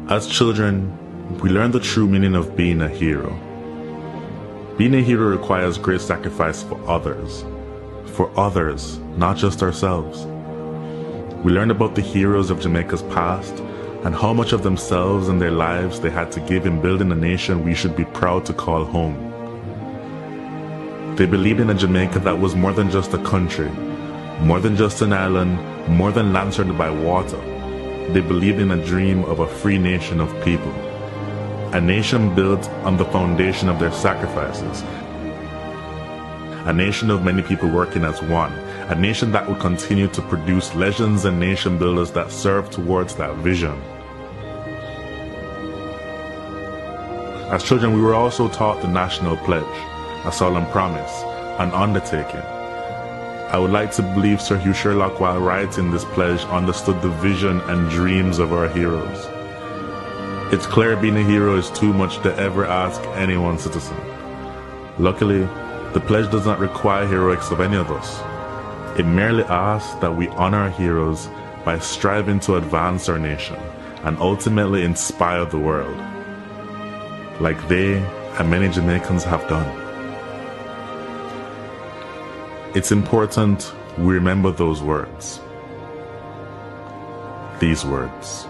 As children, we learn the true meaning of being a hero. Being a hero requires great sacrifice for others, not just ourselves. We learn about the heroes of Jamaica's past and how much of themselves and their lives they had to give in building a nation we should be proud to call home. They believed in a Jamaica that was more than just a country, more than just an island, more than land surrounded by water. They believed in a dream of a free nation of people, a nation built on the foundation of their sacrifices, a nation of many people working as one, a nation that would continue to produce legends and nation builders that serve towards that vision. As children, we were also taught the national pledge, a solemn promise, an undertaking. I would like to believe Sir Hugh Sherlock, while writing this pledge, understood the vision and dreams of our heroes. It's clear being a hero is too much to ever ask any one citizen. Luckily, the pledge does not require heroics of any of us. It merely asks that we honor our heroes by striving to advance our nation and ultimately inspire the world, like they and many Jamaicans have done. It's important we remember those words. These words.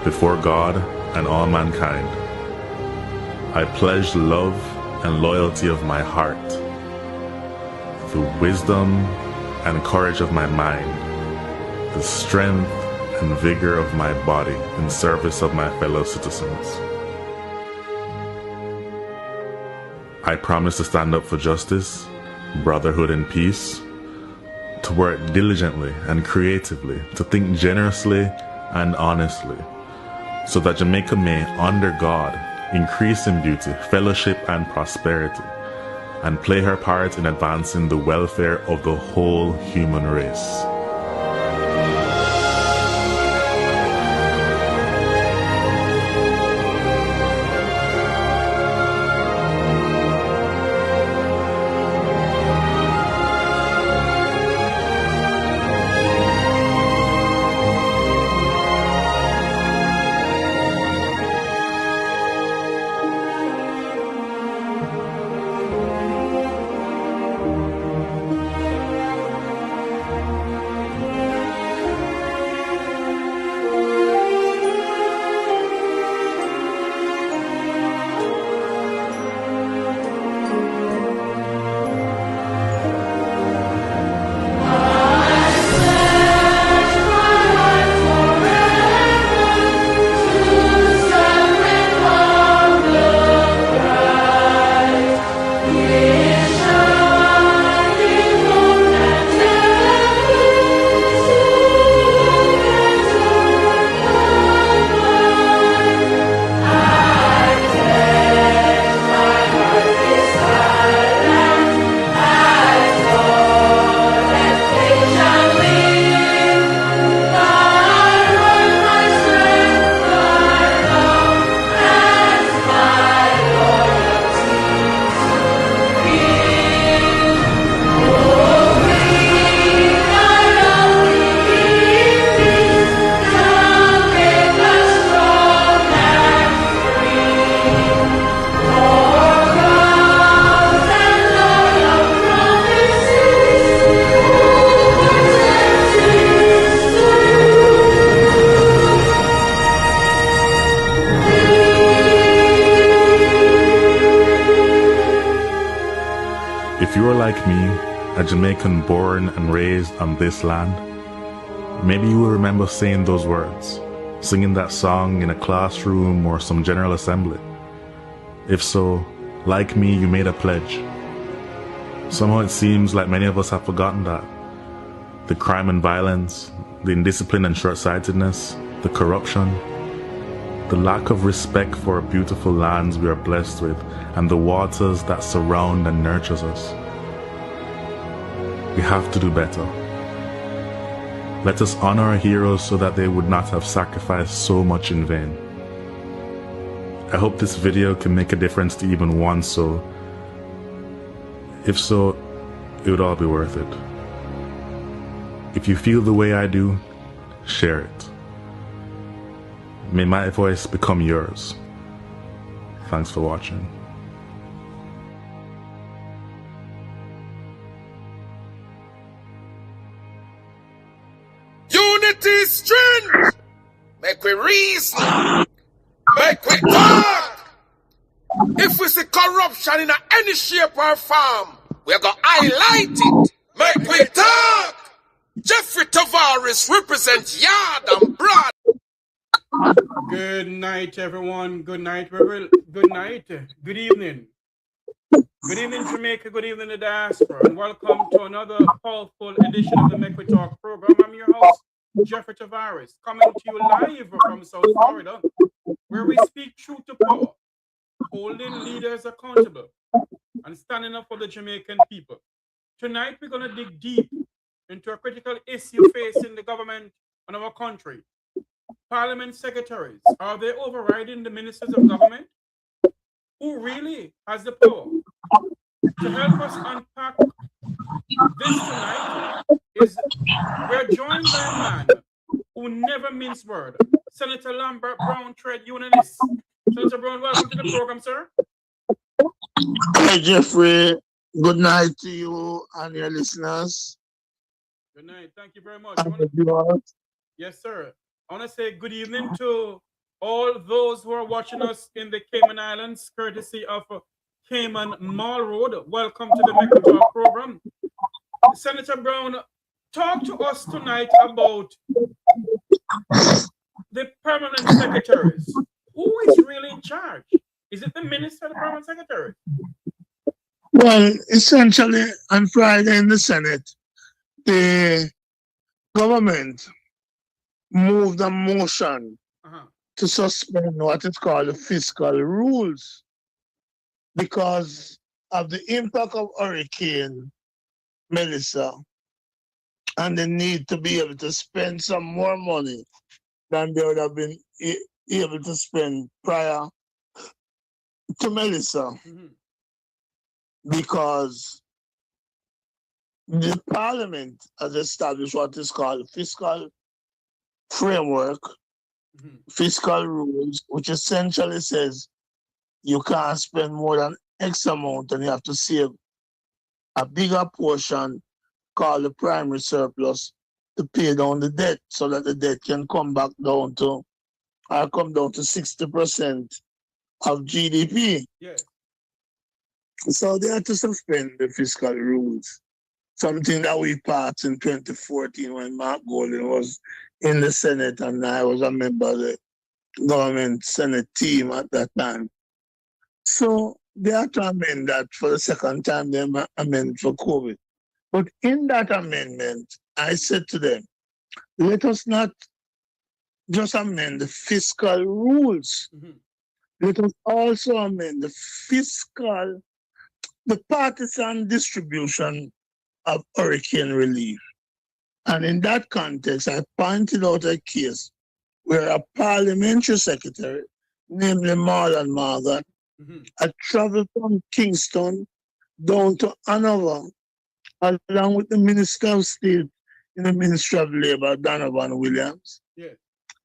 Before God and all mankind, I pledge the love and loyalty of my heart, the wisdom and courage of my mind, the strength and vigor of my body in service of my fellow citizens. I promise to stand up for justice, brotherhood, and peace, to work diligently and creatively, to think generously and honestly, so that Jamaica may, under God, increase in beauty, fellowship, and prosperity, and play her part in advancing the welfare of the whole human race. If you are like me, a Jamaican born and raised on this land, maybe you will remember saying those words, singing that song in a classroom or some general assembly. If so, like me, you made a pledge. Somehow it seems like many of us have forgotten that. The crime and violence, the indiscipline and short-sightedness, the corruption, the lack of respect for our beautiful lands we are blessed with, and the waters that surround and nurtures us. We have to do better. Let us honor our heroes so that they would not have sacrificed so much in vain. I hope this video can make a difference to even one soul. If so, it would all be worth it. If you feel the way I do, share it. May my voice become yours. Thanks for watching. Unity is strength. Make we reason. Make we talk. If we see corruption in any shape or form, we're going to highlight it. Make we talk. Jeffrey Tavares represents Yard and Broad. Good night, everyone. Good night, good night. Good evening. Good evening, Jamaica. Good evening, the diaspora. And welcome to another powerful edition of the Make We Talk program. I'm your host, Jeffrey Tavares, coming to you live from South Florida, where we speak truth to power, holding leaders accountable, and standing up for the Jamaican people. Tonight, we're going to dig deep into a critical issue facing the government and our country. Parliament secretaries, are they overriding the ministers of government? Who really has the power? To help us unpack this tonight, we're joined by a man who never mince word, Senator Lambert Brown, trade unionist. Senator Brown, welcome to the program, sir. Hi, Jeffrey. Good night to you and your listeners. Good night. Thank you very much. Yes, sir. I want to say good evening to all those who are watching us in the Cayman Islands, courtesy of Cayman Mall Road. Welcome to the Make We Talk program. Senator Brown, talk to us tonight about the permanent secretaries. Who is really in charge? Is it the minister or the permanent secretary? Well, essentially, on Friday in the Senate, the government moved a motion to suspend what is called the fiscal rules because of the impact of Hurricane Melissa and the need to be able to spend some more money than they would have been able to spend prior to Melissa. Because the Parliament has established what is called fiscal framework, fiscal rules, which essentially says you can't spend more than X amount and you have to save a bigger portion called the primary surplus to pay down the debt so that the debt can come down to 60% of GDP. Yes. So they had to suspend the fiscal rules, something that we passed in 2014 when Mark Golden was in the Senate and I was a member of the government Senate team at that time. So they had to amend that for the second time, they amended for COVID. But in that amendment, I said to them, let us not just amend the fiscal rules. Let us also amend the partisan distribution of hurricane relief. And in that context, I pointed out a case where a parliamentary secretary, namely Marlon Morgan, had traveled from Kingston down to Hanover, along with the Minister of State in the Ministry of Labor, Donovan Williams,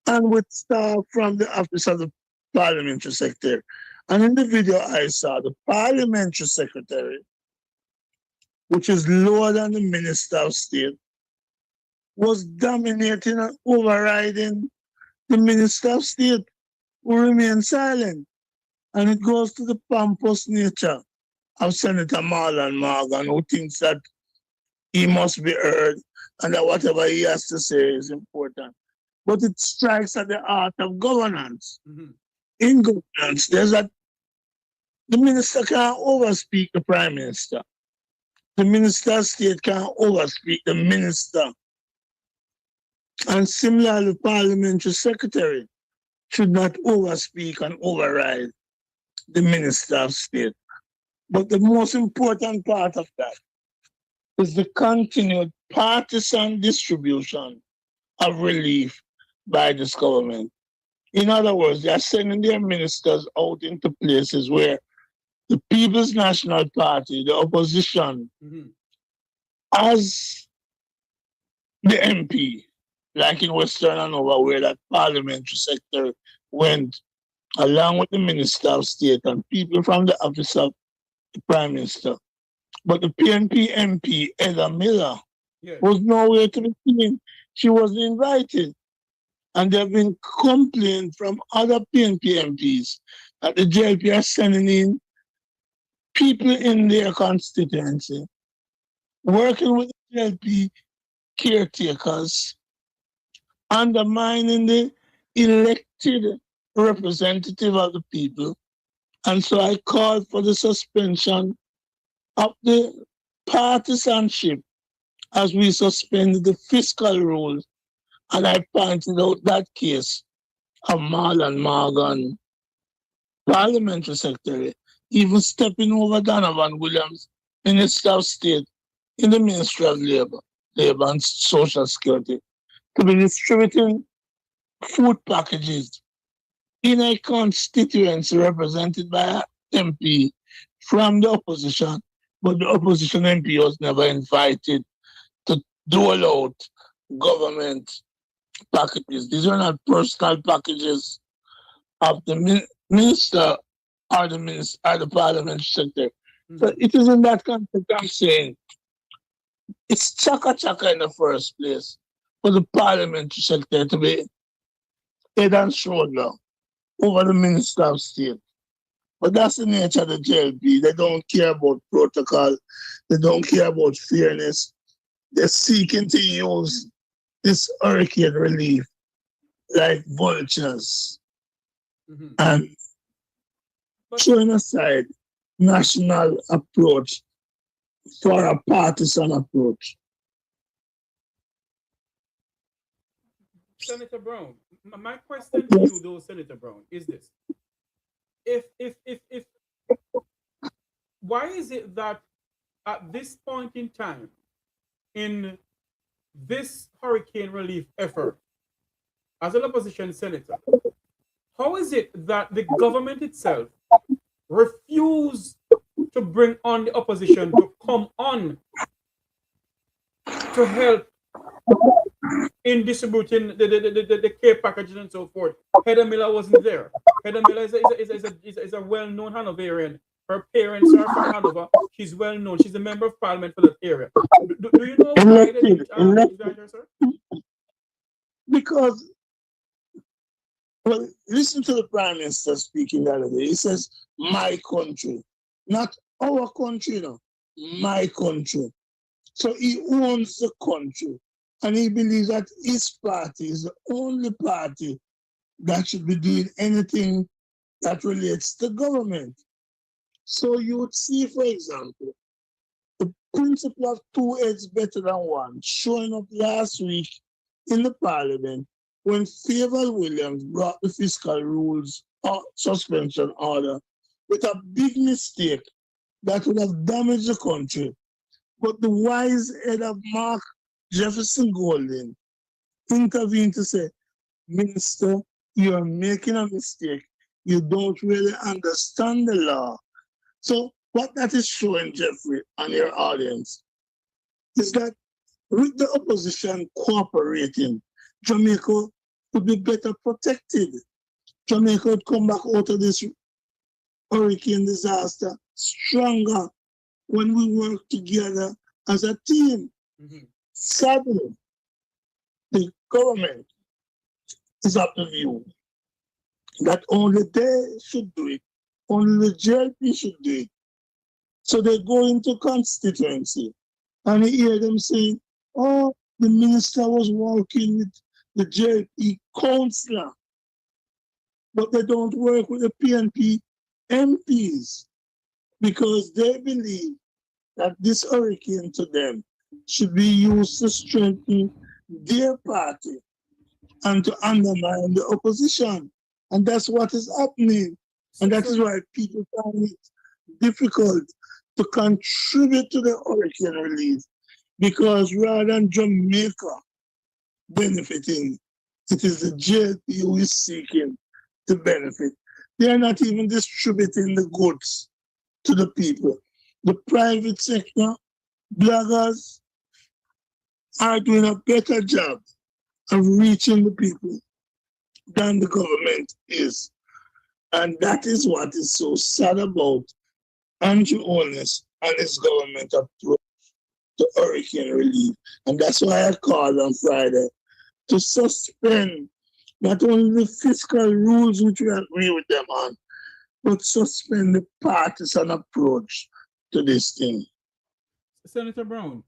and with staff from the Office of the Parliamentary Secretary. And in the video I saw, the Parliamentary Secretary, which is lower than the Minister of State, was dominating and overriding the Minister of State, who remained silent. And it goes to the pompous nature of Senator Marlon Morgan, who thinks that he must be heard and that whatever he has to say is important. But it strikes at the heart of governance. In governance, the minister can't overspeak the prime minister. The minister of state can't overspeak the minister. And similarly, the parliamentary secretary should not overspeak and override the minister of state. But the most important part of that is the continued partisan distribution of relief by this government. In other words, they are sending their ministers out into places where the People's National Party, the opposition, has the MP, like in Western Hanover, where that parliamentary sector went along with the Minister of State and people from the office of the Prime Minister. But the PNP MP, Ella Miller, Yes. was nowhere to be seen. She wasn't invited. And there have been complaints from other PNP MPs that the JLP are sending in people in their constituency, working with the JLP caretakers, undermining the elected representative of the people. And so I called for the suspension of the partisanship as we suspended the fiscal rules. And I pointed out that case of Marlon Morgan, parliamentary secretary, even stepping over Donovan Williams, Minister of State in the Ministry of Labor and Social Security, to be distributing food packages in a constituency represented by an MP from the opposition, but the opposition MP was never invited to dole out government packages. These are not personal packages of the minister or the parliament secretary. So it is in that context I'm saying it's chaka in the first place for the parliamentary secretary to be head and shoulder over the Minister of State. But that's the nature of the JLP. They don't care about protocol. They don't care about fairness. They're seeking to use this hurricane relief like vultures and throwing aside national approach for a partisan approach. Senator Brown, my question to you, though, Senator Brown, is this: if why is it that at this point in time, in this hurricane relief effort, as an opposition senator, how is it that the government itself refused to bring on the opposition to come on to help in distributing the care packages and so forth? Heather Miller wasn't there. Heather Miller is a well-known Hanoverian. Her parents are from Hanover. She's well-known. She's a member of parliament for that area. Do you know why they didn't invite her, sir? Because, well, listen to the Prime Minister speaking the other day. He says, my country. Not our country, no. My country. So he owns the country. And he believes that his party is the only party that should be doing anything that relates to government. So you would see, for example, the principle of two heads better than one showing up last week in the parliament when Favour Williams brought the fiscal rules or suspension order with a big mistake that would have damaged the country. But the wise head of Mark Jefferson Golden intervened to say, Minister, you're making a mistake. You don't really understand the law. So what that is showing, Jeffrey, and your audience, is that with the opposition cooperating, Jamaica would be better protected. Jamaica would come back out of this hurricane disaster stronger when we work together as a team. Sadly, the government is of the view that only they should do it, only the JLP should do it. So they go into constituency and you hear them saying, oh, the minister was working with the JLP councillor, but they don't work with the PNP MPs because they believe that this hurricane to them should be used to strengthen their party and to undermine the opposition. And that's what is happening. And that is why people find it difficult to contribute to the hurricane relief, because rather than Jamaica benefiting, it is the JLP who is seeking to benefit. They are not even distributing the goods to the people. The private sector, bloggers, are doing a better job of reaching the people than the government is. And that is what is so sad about Andrew Holness and his government approach to hurricane relief. And that's why I called on Friday to suspend not only the fiscal rules which we agree with them on, but suspend the partisan approach to this thing. Senator Brown,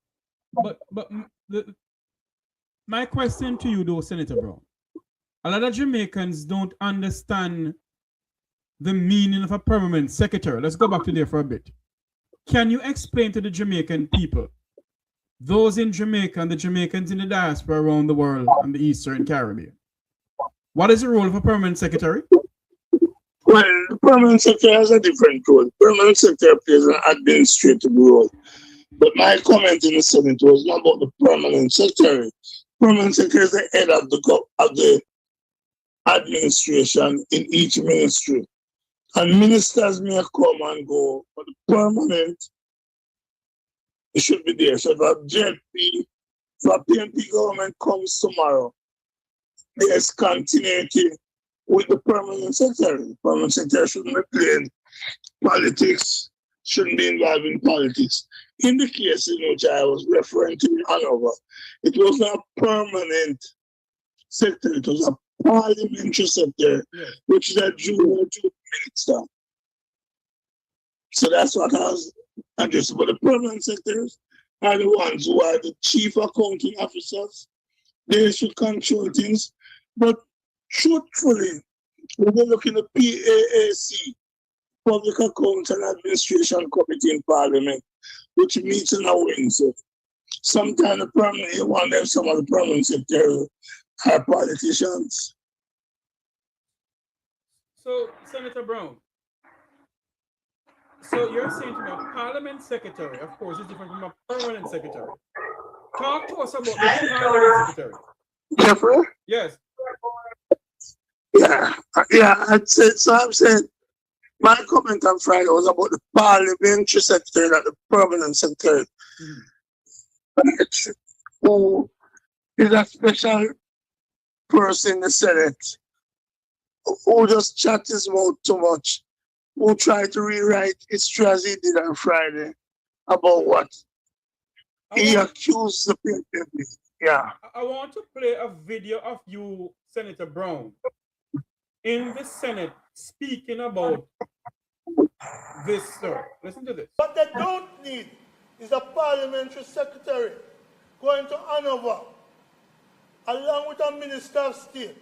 but my question to you though, Senator Brown, a lot of Jamaicans don't understand the meaning of a permanent secretary. Let's go back to there for a bit. Can you explain to the Jamaican people, those in Jamaica and the Jamaicans in the diaspora around the world and the Eastern Caribbean, what is the role of a permanent secretary? Well, the permanent secretary has a different role. The permanent secretary plays an administrative role. But my comment in the Senate was not about the permanent secretary. Permanent secretary is the head of the administration in each ministry. And ministers may come and go, but the permanent, it should be there. So if a JP, if a PNP government comes tomorrow, there's continuity with the permanent secretary. The permanent secretary shouldn't be playing politics, shouldn't be involved in politics. In the case in which I was referring to in Hanover, it was not a permanent secretary, it was a parliamentary secretary, which is a junior minister. So that's what I was addressing. But the permanent secretaries are the ones who are the chief accounting officers. They should control things. But truthfully, when you look in the PAAC, Public Accounts and Administration Committee in Parliament, which meets on a Wednesday, sometimes the permanent one and some of the permanent secretaries are politicians. So, Senator Brown, so you're saying to me a parliament secretary, of course, is different from a permanent secretary. Talk to us about the parliament secretary. Jeffrey? Yes. Yeah, I'd say, so I'm saying, my comment on Friday was about the parliamentary secretary, not the permanent secretary. Who is a special person in the Senate who just chat his mouth too much, who tried to rewrite history as he did on Friday about what he accused the people. Yeah. I want to play a video of you, Senator Brown, in the Senate speaking about this, sir. Listen to this. What they don't need is a parliamentary secretary going to Hanover along with a minister of state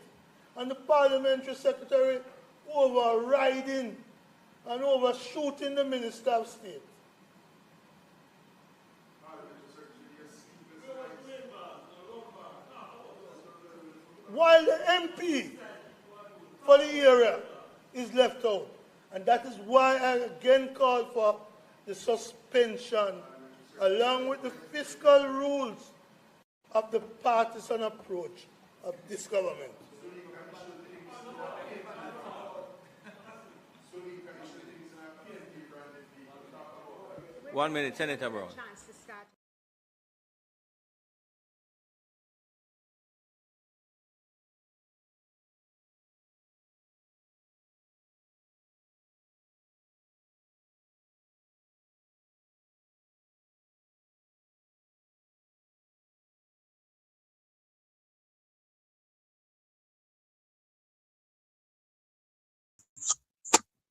and the parliamentary secretary overriding and overshooting the minister of state. While the MP for the area is left out. And that is why I again call for the suspension along with the fiscal rules of the partisan approach of this government. 1 minute, Senator Brown.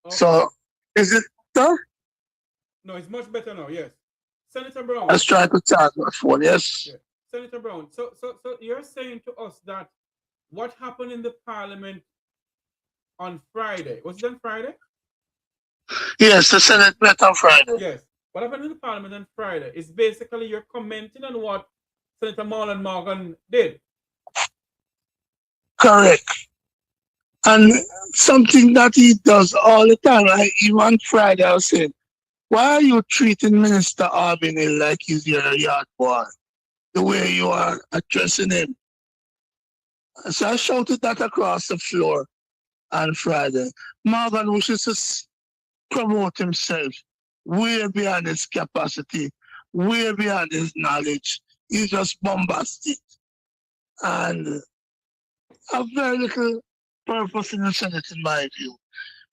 So, is it done? No, it's much better now, yes. Senator Brown. Let's try to charge my phone, yes. Yeah. Senator Brown, so you're saying to us that what happened in the parliament on Friday, was it on Friday? Yes, the Senate met on Friday. Yes. What happened in the parliament on Friday is basically you're commenting on what Senator Marlon Morgan did. Correct. And something that he does all the time, like even on Friday, I was saying, why are you treating Minister Albany like he's your yard boy? The way you are addressing him. So I shouted that across the floor on Friday. Morgan wishes to promote himself way beyond his capacity, way beyond his knowledge, is just bombastic and have very little purpose in the Senate, in my view.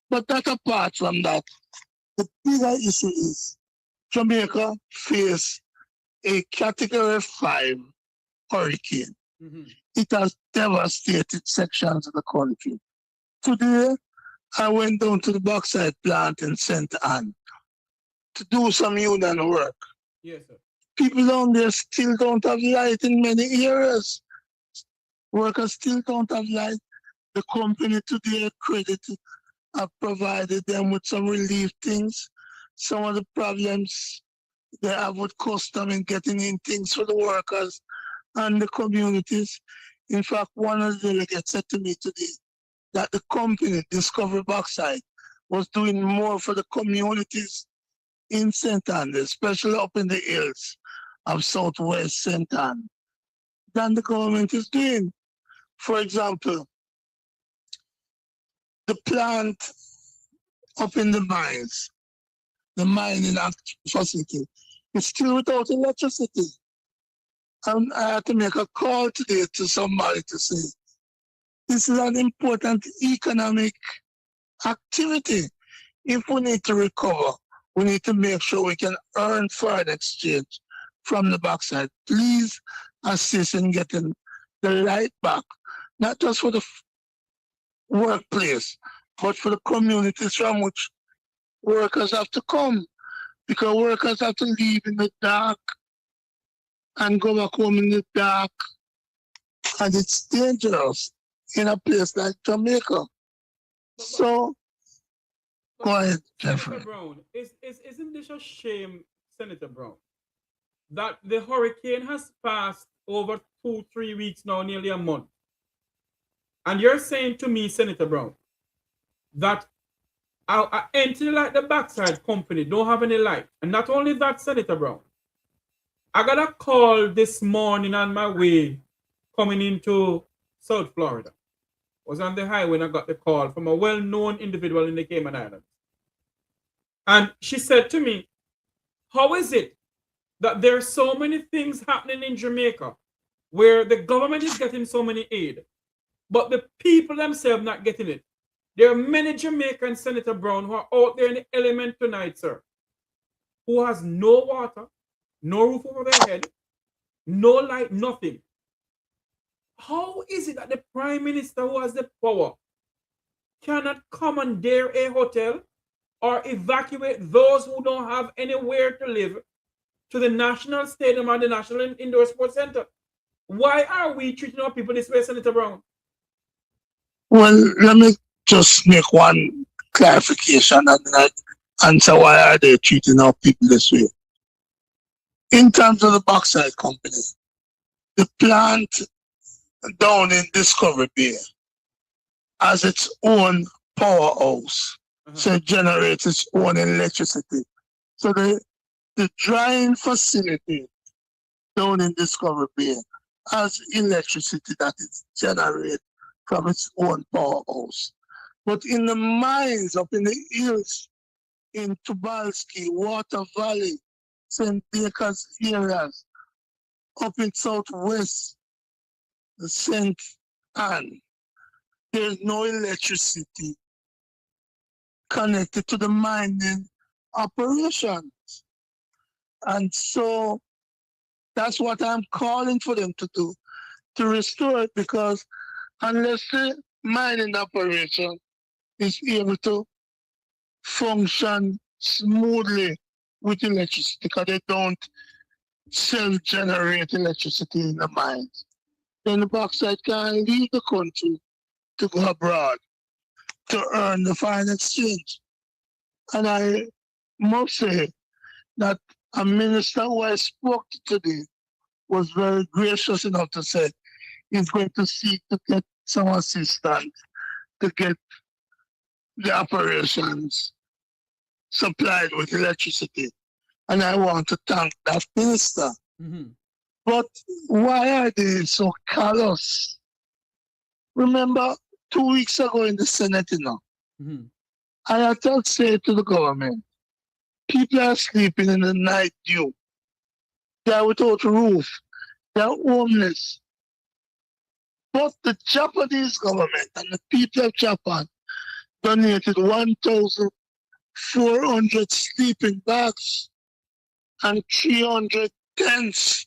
But that apart from that, the bigger issue is Jamaica face a Category 5 hurricane. Mm-hmm. It has devastated sections of the country. Today, I went down to the bauxite plant in St. Anne to do some union work. Yes, sir. People down there still don't have light in many areas. Workers still don't have light. The company, to their credit, have provided them with some relief things. Some of the problems they have with custom and getting in things for the workers and the communities. In fact, one of the delegates said to me today that the company, Discovery Bauxite, was doing more for the communities in St. Anne, especially up in the hills of southwest St. Anne, than the government is doing. For example, the plant up in the mines, the mining facility, is still without electricity. And I had to make a call today to somebody to say, this is an important economic activity. If we need to recover, we need to make sure we can earn foreign exchange from the backside. Please assist in getting the light back, not just for the workplace, but for the communities from which workers have to come, because workers have to leave in the dark and go back home in the dark, and it's dangerous in a place like Jamaica. So, go ahead, Jeffrey. Senator Brown, isn't this a shame, Senator Brown, that the hurricane has passed over 2-3 weeks now, nearly a month, and you're saying to me, Senator Brown, that our entity like the backside company don't have any light? And not only that, Senator Brown, I got a call this morning on my way coming into South Florida. Was on the highway and I got the call from a well-known individual in the Cayman Islands. And she said to me, how is it that there are so many things happening in Jamaica where the government is getting so many aid, but the people themselves not getting it? There are many Jamaicans, Senator Brown, who are out there in the element tonight, sir, who has no water, no roof over their head, no light, nothing. How is it that the Prime Minister, who has the power, cannot commandeer a hotel or evacuate those who don't have anywhere to live to the National Stadium or the National Indoor Sports Center? Why are we treating our people this way, Senator Brown? Well, let me just make one clarification and then answer why are they treating our people this way. In terms of the bauxite company, the plant down in Discovery Bay has its own powerhouse, so it generates its own electricity. So the drying facility down in Discovery Bay has electricity that is generated from its own powerhouse. But in the mines up in the hills, in Tubalski, Water Valley, St. Baker's areas, up in southwest St. Anne, there's no electricity connected to the mining operations. And so that's what I'm calling for them to do, to restore it, because unless the mining operation is able to function smoothly with electricity, because they don't self-generate electricity in the mines, then the bauxite can leave the country to go abroad to earn the foreign exchange. And I must say that a minister who I spoke to today was very gracious enough to say he's going to seek to get some assistance to get the operations supplied with electricity. And I want to thank that minister. Mm-hmm. But why are they so callous? Remember 2 weeks ago in the Senate, Mm-hmm. I had to say to the government, people are sleeping in the night dew. They are without roof. They are homeless. But the Japanese government and the people of Japan donated 1,400 sleeping bags and 300 tents.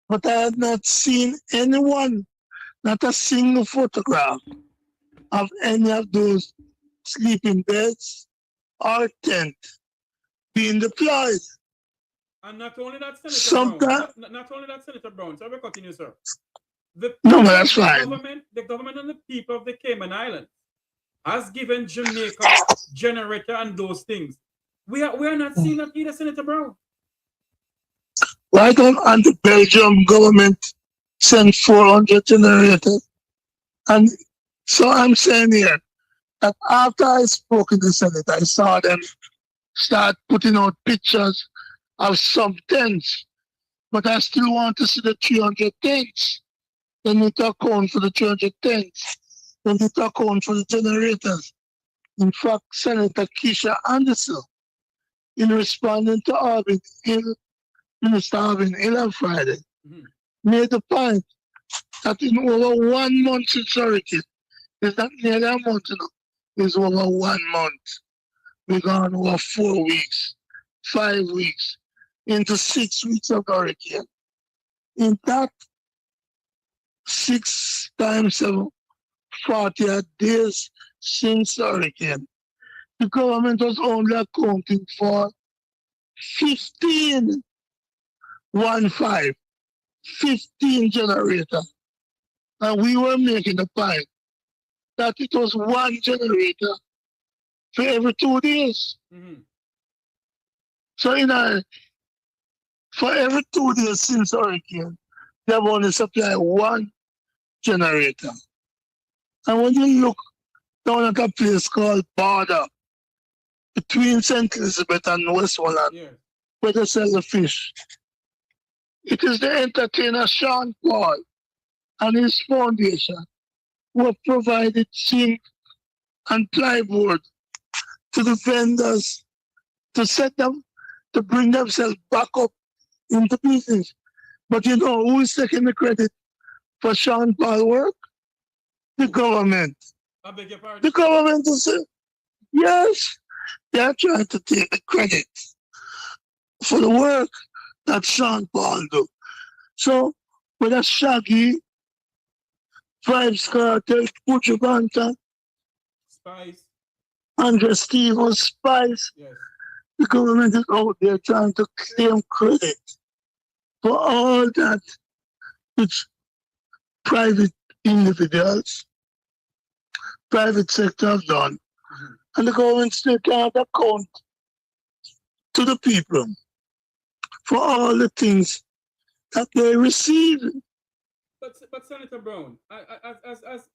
But I have not seen anyone, not a single photograph of any of those sleeping beds or tent being deployed. And not only that, Senator Brown. Not only that, Senator Brown. So I will continue, sir. That's fine. The government and the people of the Cayman Islands has given Jamaica generator and those things. We are not seeing that either, Senator Brown. Why don't the Belgium government send 400 generators? And so I'm saying here that after I spoke in the Senate, I saw them start putting out pictures of some tents, but I still want to see the 300 tents. They need to account for the 300 tents. They need to account for the generators. In fact, Senator Keisha Anderson, in responding to Minister Arvin Hill on Friday, made the point that in over 1 month since hurricane, it's not nearly a month now, it's over 1 month. We've gone over 4 weeks, 5 weeks, into 6 weeks of hurricane. In that 6 times 7, 40 days since hurricane, the government was only accounting for 15 generators. And we were making the point that it was 1 generator for every 2 days. So for every 2 days since hurricane, they have only supplied 1 generator. And when you look down at a place called Border, between St. Elizabeth and Westmoreland, where they sell the fish, it is the entertainer Sean Paul and his foundation who have provided zinc and plywood to the vendors to set them, to bring themselves back up into business. But you know who is taking the credit for Sean Paul's work? The government. I beg your pardon? The government is saying, yes, they are trying to take the credit for the work that Sean Paul do. So, whether Shaggy, Vibes Carter, Puchu Banton, Spice, Andre Stevens, Spice, the government is out there trying to claim credit for all that which private individuals, private sector have done. And the government still can't account to the people for all the things that they receive. But Senator Brown, as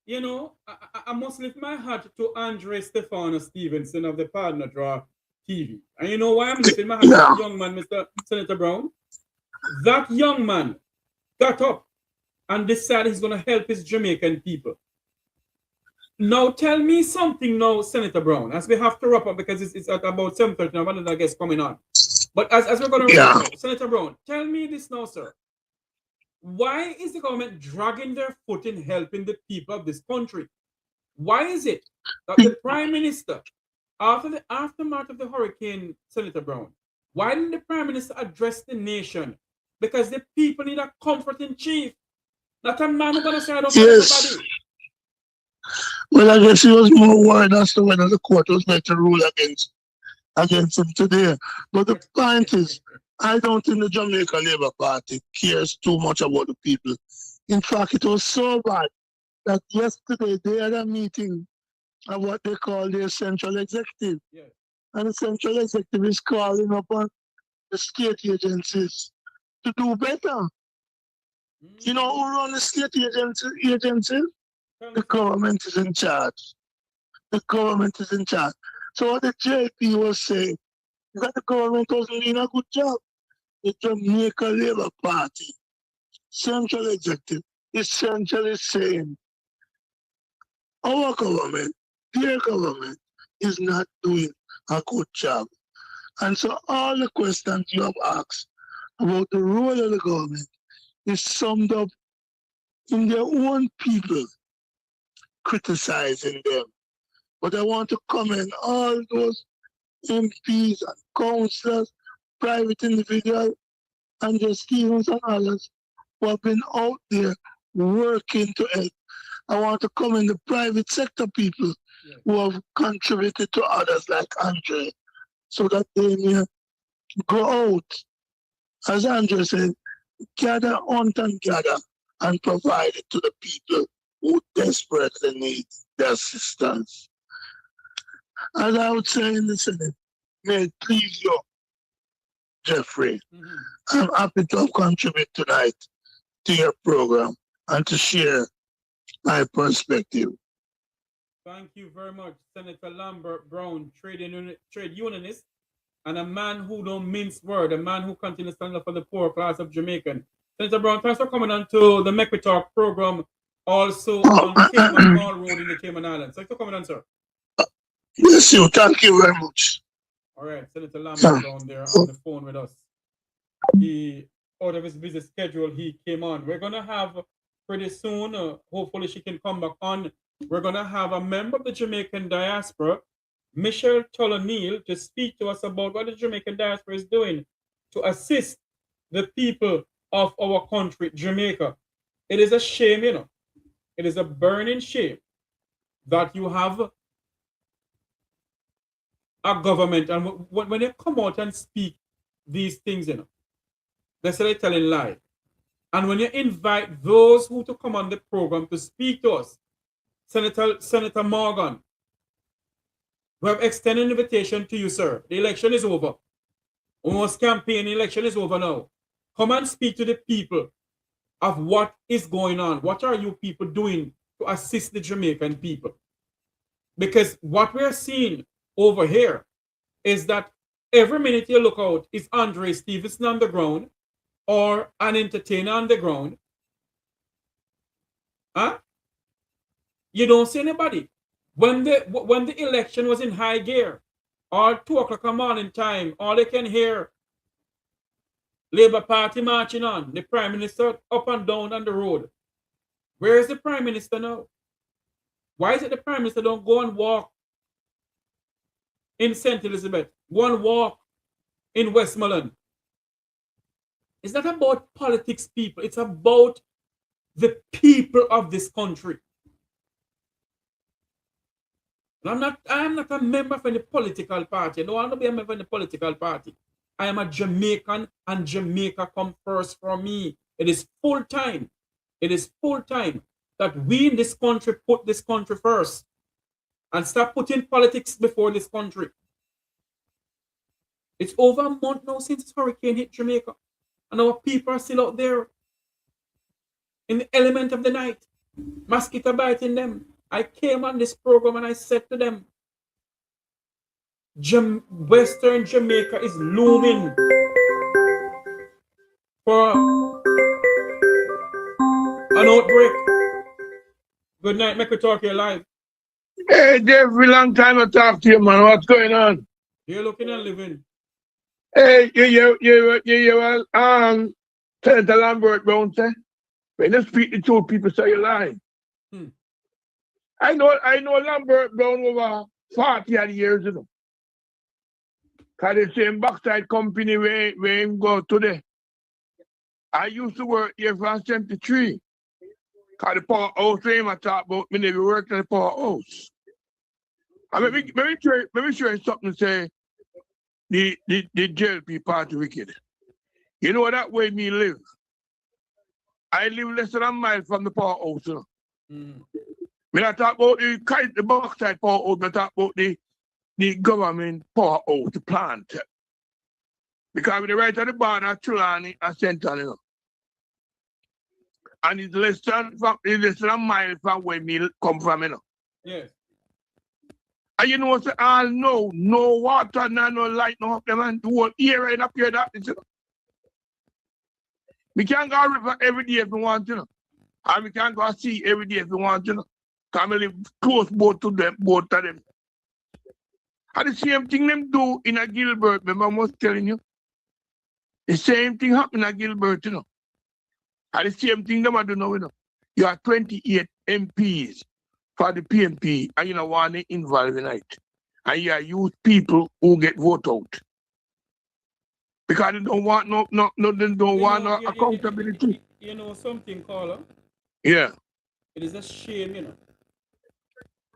you know, I must lift my hat to Andre Stefano Stevenson of the Partner Draw TV. And you know why I'm lifting my hat to that young man, Mr. Senator Brown? That young man got up and decided he's going to help his Jamaican people. Now tell me something now, Senator Brown, as we have to wrap up because it's at about 7:30 now, another guest coming on. But as we're going to wrap up, Senator Brown, tell me this now, sir. Why is the government dragging their foot in helping the people of this country? Why is it that the Prime Minister, after the aftermath of the hurricane, Senator Brown, why didn't the Prime Minister address the nation? Because the people need a comforting chief. Not a man who's going to say, I don't want everybody. Well, I guess he was more worried as to whether the court was going to rule against him today. But the point is, I don't think the Jamaica Labour Party cares too much about the people. In fact, it was so bad that yesterday they had a meeting of what they call their central executive. And the central executive is calling upon the state agencies to do better. You know who run the state agencies? The government is in charge. The government is in charge. So what the JP was saying is that the government wasn't doing a good job. The Jamaica Labour Party, central executive, essentially saying our government, their government, is not doing a good job. And so all the questions you have asked about the role of the government is summed up in their own people criticizing them. But I want to commend all those MPs and councillors, private individuals, and just Stevens and others who have been out there working to help. I want to commend the private sector people who have contributed to others like Andre, so that they may go out, as Andre said, gather, hunt and gather, and provide it to the people who desperately need the assistance. As I would say in the Senate, may it please you, Jeffrey. I'm happy to have contributed tonight to your program and to share my perspective. Thank you very much, Senator Lambert Brown, trade unionist, and a man who don't mince word, a man who continues to stand up for the poor class of Jamaican. Senator Brown, thanks for coming on to the Make We Talk program, also on Cayman Mall Road in the Cayman Islands. Thanks for coming on, sir. Yes, you. Thank you very much. All right, Senator Lambert Brown there on the phone with us. He, out of his busy schedule, he came on. We're going to have pretty soon, hopefully she can come back on. We're going to have a member of the Jamaican diaspora, Michelle Tolonil, to speak to us about what the Jamaican diaspora is doing to assist the people of our country, Jamaica. It is a shame, you know. It is a burning shame that you have a government, and when they come out and speak these things, you know, they say they're telling lies. And when you invite those who to come on the program to speak to us, Senator Morgan, we have extended an invitation to you, sir. The election is over. Almost campaign, the election is over now. Come and speak to the people of what is going on. What are you people doing to assist the Jamaican people? Because what we're seeing over here is that every minute you look out is Andre Stevenson on the ground or an entertainer on the ground. Huh? You don't see anybody. When the election was in high gear, all 2 o'clock in the morning time, all they can hear Labour Party marching on, the Prime Minister up and down on the road. Where is the Prime Minister now? Why is it the Prime Minister don't go and walk in St. Elizabeth, go and walk in Westmoreland? It's not about politics, people. It's about the people of this country. And I am not a member of any political party. I don't want to be a member of any political party. I am a Jamaican, and Jamaica comes first for me. It is full time. It is full time that we in this country put this country first and stop putting politics before this country. It's over a month now since this hurricane hit Jamaica, and our people are still out there in the element of the night, mosquito biting them. I came on this program and I said to them, Western Jamaica is looming for an outbreak. Good night, Make We Talk here live. Hey, Jeffrey, long time to talk to you, man. What's going on? You're looking and living. Hey, you Senator Lambert Brown say, when you speak the truth, people say you lie. I know Lambert Brown over 40 odd years ago. Because the same backside company where him go today. I used to work here from 73. Because the powerhouse where I talk about, me never worked in the powerhouse. And let me show you something to say, the JLP party wicked. You know that way me live? I live less than a mile from the powerhouse. You know? When I talk about the backside powerhouse, I talk about the government powerhouse, the plant. Because we're right at the border, Trelawney and Central, you know. And it's less than a mile from where me come from, you know. Yes. And you know, say, all no water, no light, no up them, and the whole area in up here, that, you know. We can't go river every day if we want, you know. And we can't go sea every day if we want, you know. Because we live close both of them. And the same thing them do in a Gilbert, remember I was telling you. The same thing happened at Gilbert, you know. And the same thing them I do now, you know. You have 28 MPs for the PNP and you don't want to involve in it. And you use people who get vote out. Because they don't want they don't want no accountability. You know something, caller? Yeah. It is a shame, you know,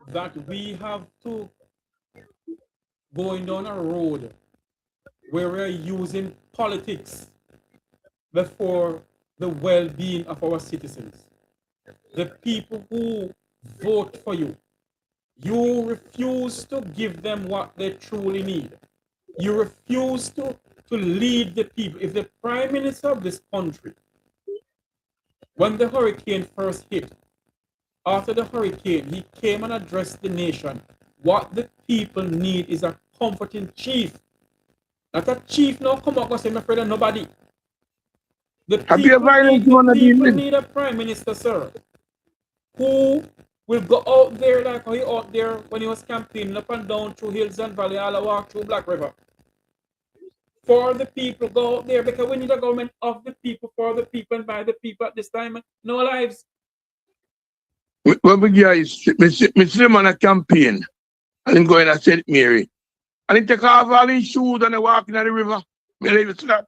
that we have to going down a road where we're using politics before the well-being of our citizens. The people who vote for you, you refuse to give them what they truly need. You refuse to lead the people. If the Prime Minister of this country, when the hurricane first hit, after the hurricane, he came and addressed the nation. What the people need is a comforting chief. Not a chief now come up and say, I'm afraid of nobody. The people need a Prime Minister, sir, who will go out there like how he out there when he was campaigning up and down through hills and valley, all the walk through Black River. For the people, go out there, because we need a government of the people, for the people, and by the people at this time. No lives. When we guys, Mr. on a campaign, and him going to St. Mary, and he take off all his shoes and he walk in the river. Me leave it to that.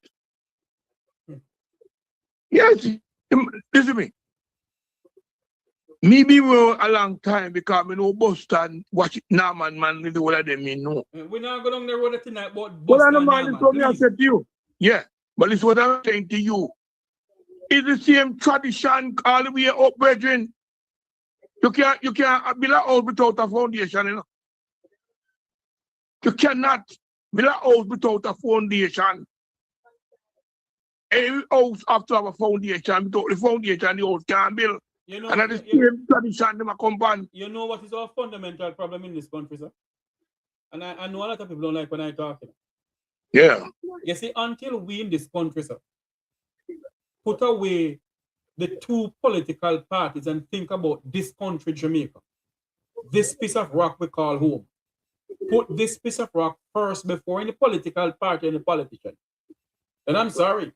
Yes, listen to me. Me be well a long time because I know Boston, watch it, Norman, man, the whole of them, me know. We're not going on the road tonight, but Boston, well, I know, man, this is what I said to you. Yeah, but this is what I'm saying to you. It's the same tradition all the way up, brethren. You can't build a house without a foundation, you know. You cannot build a house without a foundation. Every house have to have a foundation. Without the foundation, the house can't build. You know, and at the same tradition, them come on. You know what is our fundamental problem in this country, sir? And I know a lot of people don't like when I talk. Yeah. You see, until we in this country, sir, put away the two political parties and think about this country, Jamaica, this piece of rock we call home. Put this piece of rock first before any political party and the politician. And I'm sorry,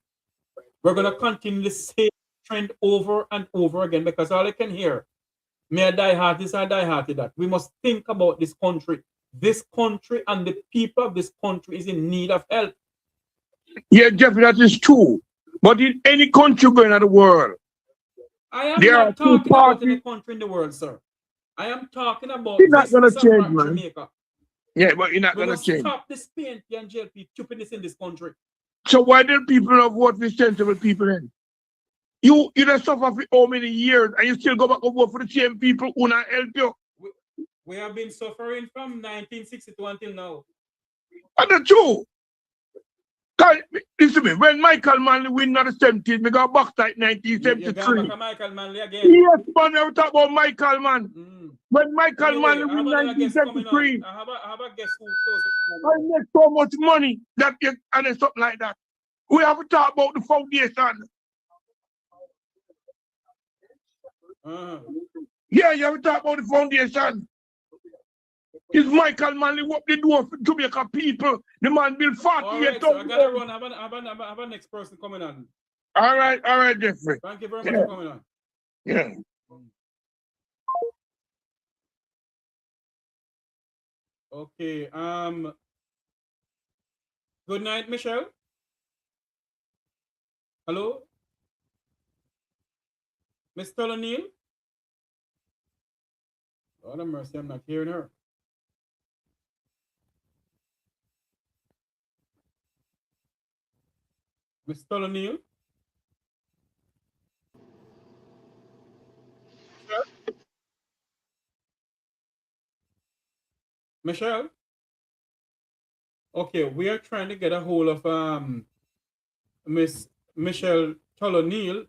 we're going to continue the same trend over and over again, because all I can hear, may I die hard this, I die hard that. We must think about this country. This country and the people of this country is in need of help. Yeah, Jeff, that is true. But in any country going in the world, I am not talking about any country in the world, sir. I am talking about this not gonna change, man. Jamaica. Yeah, but you're not going to change. Stop this PNP and JLP stupidness in this country. So why did people not vote for sensible people then? You don't suffer for how many years and you still go back and vote for the same people who not help you? We have been suffering from 1962 until now. And that's true. Listen to me, when Michael Manley win at the 70s, we got back to 1973. You got back to Michael Manley again. Yes, man, we talk about Michael, man. When Michael Manley win 1973, I have a guess who I make so much money that you, and something like that. We have to talk about the foundation. Yeah, you have to talk about the foundation. Is Michael Manley what they do for Jamaica people? The man built 48,000. So I gotta run. I have a next person coming on. All right, Jeffrey. Thank you very much for coming on. Yeah. Okay. Good night, Michelle. Hello, Mr. O'Neill. God have mercy, I'm not hearing her. Mr. O'Neill? Michelle? Okay, we are trying to get a hold of Miss Michelle O'Neill,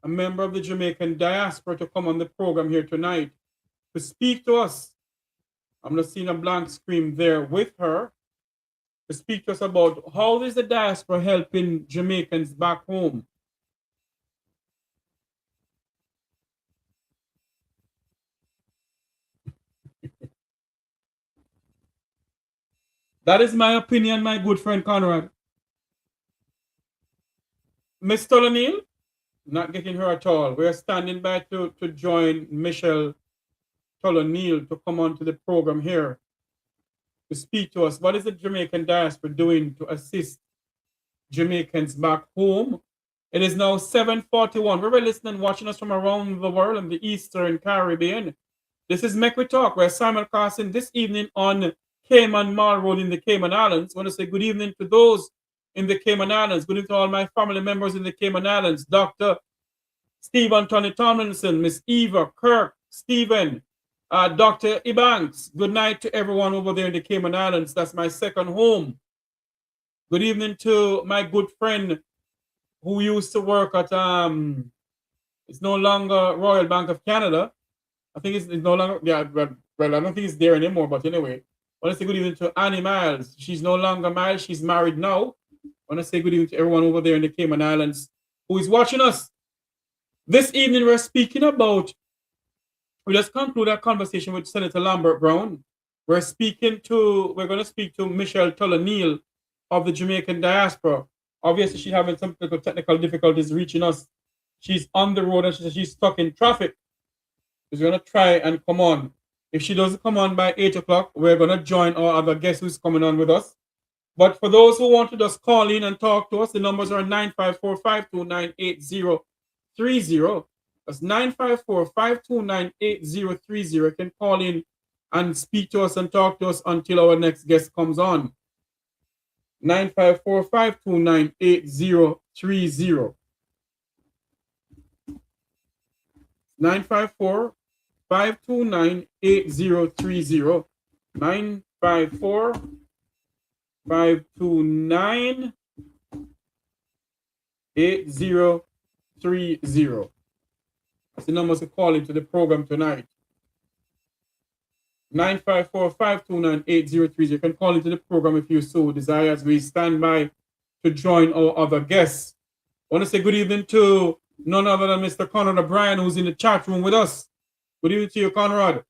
a member of the Jamaican diaspora, to come on the program here tonight to speak to us. I'm not seeing a blank screen there with her, to speak to us about how is the diaspora helping Jamaicans back home. That is my opinion, my good friend Conrad. Miss O'Neill, not getting her at all. We're standing by to join Michelle O'Neill to come on to the program here to speak to us. What is the Jamaican diaspora doing to assist Jamaicans back home? It is now 7:41. We're listening, watching us from around the world in the Eastern Caribbean. This is Make We Talk. We're simulcasting this evening on Cayman Mall Road in the Cayman Islands. I want to say good evening to those in the Cayman Islands. Good evening to all my family members in the Cayman Islands. Dr. Stephen Tony Tomlinson, Miss Eva, Kirk, Stephen, Dr. Ebanks. Good night to everyone over there in the Cayman Islands. That's my second home. Good evening to my good friend who used to work at, it's no longer Royal Bank of Canada. I think it's no longer, yeah, well, I don't think it's there anymore, but anyway. I want to say good evening to Annie Miles. She's no longer Miles, she's married now. I want to say good evening to everyone over there in the Cayman Islands who is watching us. This evening, we're speaking about, we just conclude our conversation with Senator Lambert Brown. We're going to speak to Michelle O'Neill of the Jamaican diaspora. Obviously, she's having some technical difficulties reaching us. She's on the road and she says she's stuck in traffic. She's going to try and come on. If she doesn't come on by 8 o'clock, we're going to join our other guest who's coming on with us. But for those who want to just call in and talk to us, the numbers are 954-529-8030. That's 954-529-8030. You can call in and speak to us and talk to us until our next guest comes on. 954-529-8030. 954-529-8030. 954-529-8030. That's the numbers to call into the program tonight. 954-529-8030. You can call into the program if you so desire as we stand by to join our other guests. I want to say good evening to none other than Mr. Conrad O'Brien, who's in the chat room with us. Good evening to you, Conrad.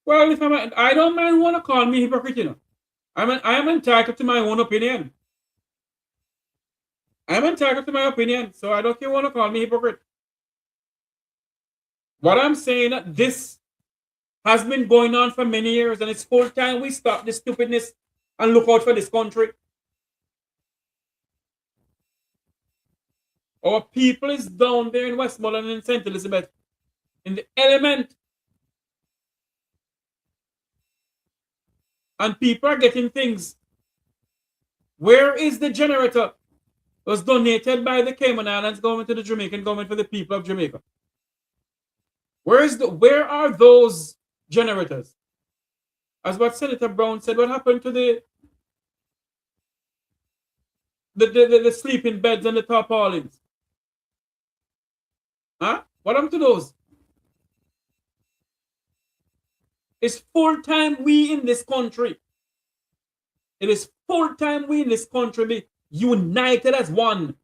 Well, if I don't mind who want to call me hypocrite, you know. I am entitled to my own opinion. I'm entitled to my opinion, so I don't care who want to call me hypocrite. What I'm saying, this has been going on for many years, and it's full time we stop this stupidness and look out for this country. Our people is down there in Westmoreland and St. Elizabeth in the element. And people are getting things. Where is the generator? It was donated by the Cayman Islands government to the Jamaican government for the people of Jamaica. Where are those generators? As what Senator Brown said, what happened to the sleeping beds and the tarpaulins? Huh? What happened to those? It's full time we in this country. It is full time we in this country be united as one.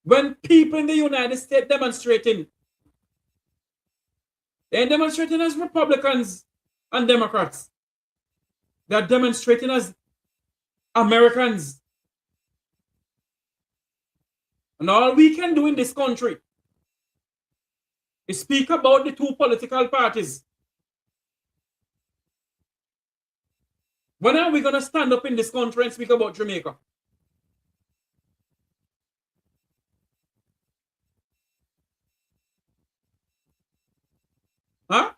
When people in the United States demonstrating, they're demonstrating as Republicans and Democrats. They're demonstrating as Americans. And all we can do in this country is speak about the two political parties. When are we going to stand up in this country and speak about Jamaica? Huh?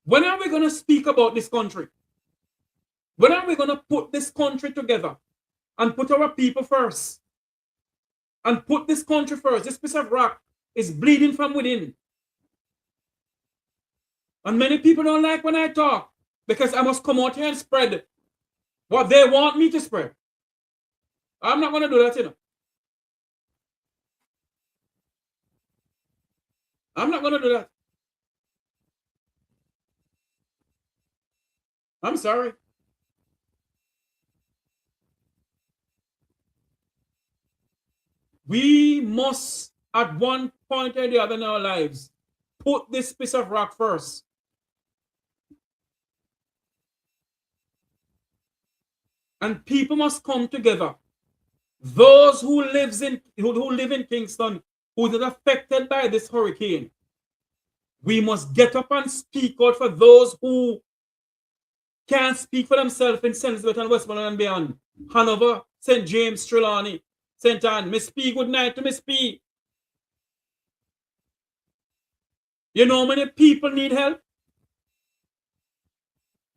When are we going to speak about this country? When are we going to put this country together and put our people first? And put this country first. This piece of rock is bleeding from within. And many people don't like when I talk because I must come out here and spread what they want me to spread. I'm not going to do that, you know. I'm not going to do that. I'm sorry. We must, at one point or the other in our lives, put this piece of rock first. And people must come together. Those who live in Kingston, who is affected by this hurricane, we must get up and speak out for those who can't speak for themselves in St. Elizabeth and Westmoreland and beyond. Hanover, St. James, Trelawney, St. Anne, Miss P, good night to Miss P. You know how many people need help?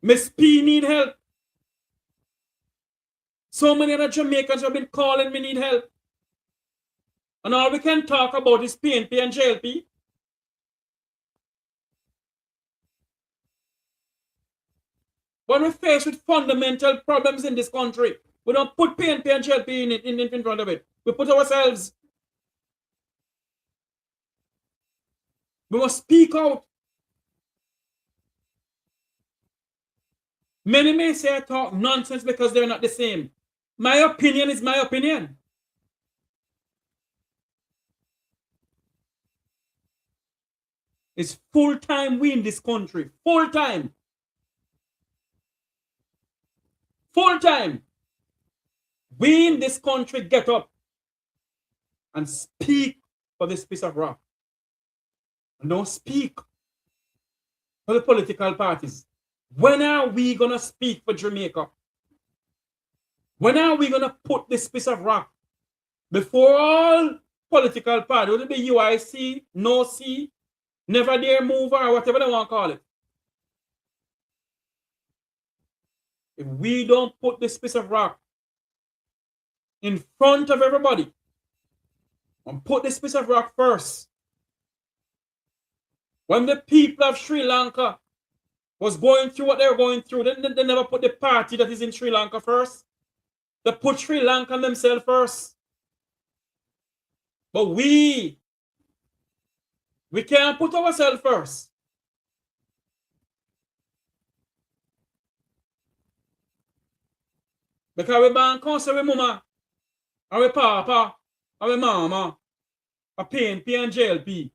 Miss P need help. So many other Jamaicans have been calling me need help. And all we can talk about is PNP and JLP. When we're faced with fundamental problems in this country, we don't put PNP and JLP in front of it. We put ourselves. We must speak out. Many may say I talk nonsense because they're not the same. My opinion is my opinion. It's full-time we in this country. Full-time. Full-time. We in this country get up and speak for this piece of rock. And don't speak for the political parties. When are we going to speak for Jamaica? When are we going to put this piece of rock before all political parties? Would it be UIC, No C, Never Dare Move, or whatever they want to call it? If we don't put this piece of rock in front of everybody and put this piece of rock first, when the people of Sri Lanka was going through what they were going through, they never put the party that is in Sri Lanka first. They put Sri Lanka themselves first. But we can't put ourselves first. Because we ban counsel with mama, and we papa, and we mama, a PNP and JLP.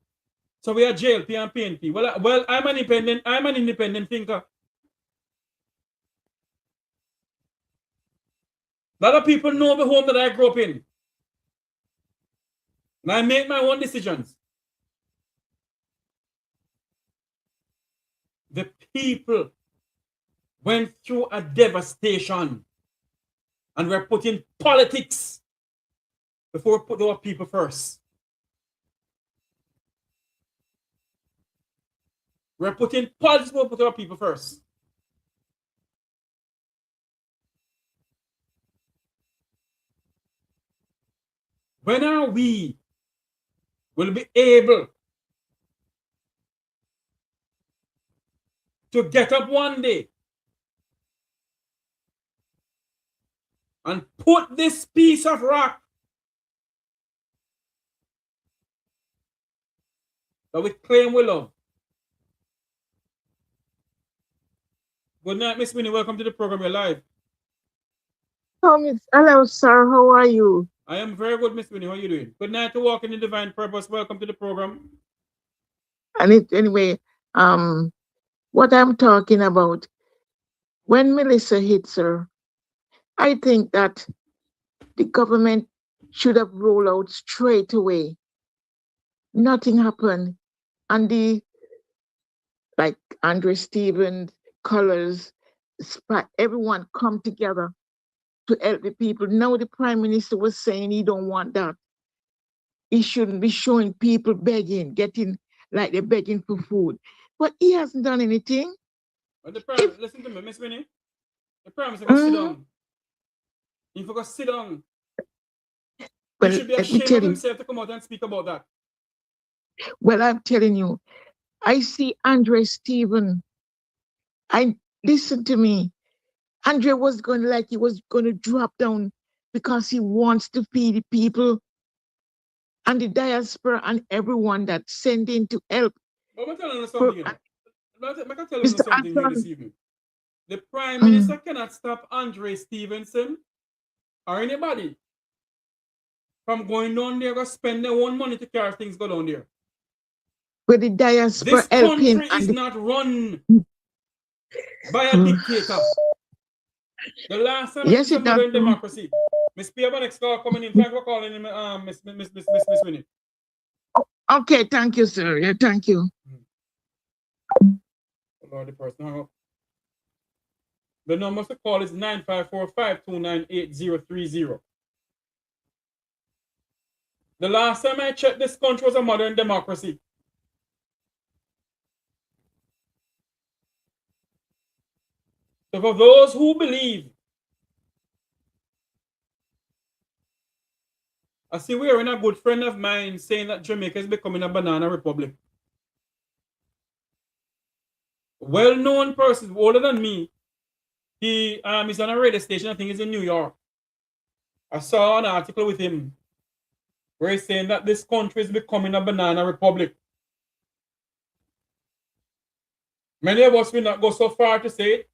So we are JLP and PNP. Well, I'm an independent thinker. A lot of people know the home that I grew up in. And I make my own decisions. The people went through a devastation. And we're putting politics before we put our people first. We're putting politics before we put our people first. When are we will be able to get up one day and put this piece of rock that we claim we love? Good night, Miss Winnie. Welcome to the program. You're live. Hello, sir. How are you? I am very good, Miss Winnie. How are you doing? Good night to Walking in Divine Purpose. Welcome to the program. And anyway, what I'm talking about, when Melissa hits her, I think that the government should have rolled out straight away. Nothing happened. And like Andre Stevens, Colors, everyone come together to help the people. Now the Prime Minister was saying he don't want that. He shouldn't be showing people begging, getting like they're begging for food. But he hasn't done anything. But listen to me, Miss Winnie. The Prime Minister got sit down. He forgot sit down. He should be ashamed of himself to come out and speak about that. Well, I'm telling you, I see Andre Stephen. Listen to me. Andre was going to drop down because he wants to feed the people and the diaspora and everyone that's sending to help. But I'm telling you something, I can tell you something here this evening. The Prime Minister cannot stop Andre Stevenson or anybody from going down there to spend their own money to carry things go down there. With the diaspora this country is not run by a dictator. The last time Yes, it's a it does. modern democracy. Miss Pierre, next call coming in. Thanks for calling in, Miss Winnie. Okay, thank you, sir. Yeah, thank you. Lord, the person hung up. The number to call is 954-529-8030. The last time I checked, this country was a modern democracy. So for those who believe, I see we're in a good friend of mine saying that Jamaica is becoming a banana republic. Well-known person, older than me. He is on a radio station, I think he's in New York. I saw an article with him where he's saying that this country is becoming a banana republic. Many of us will not go so far to say it.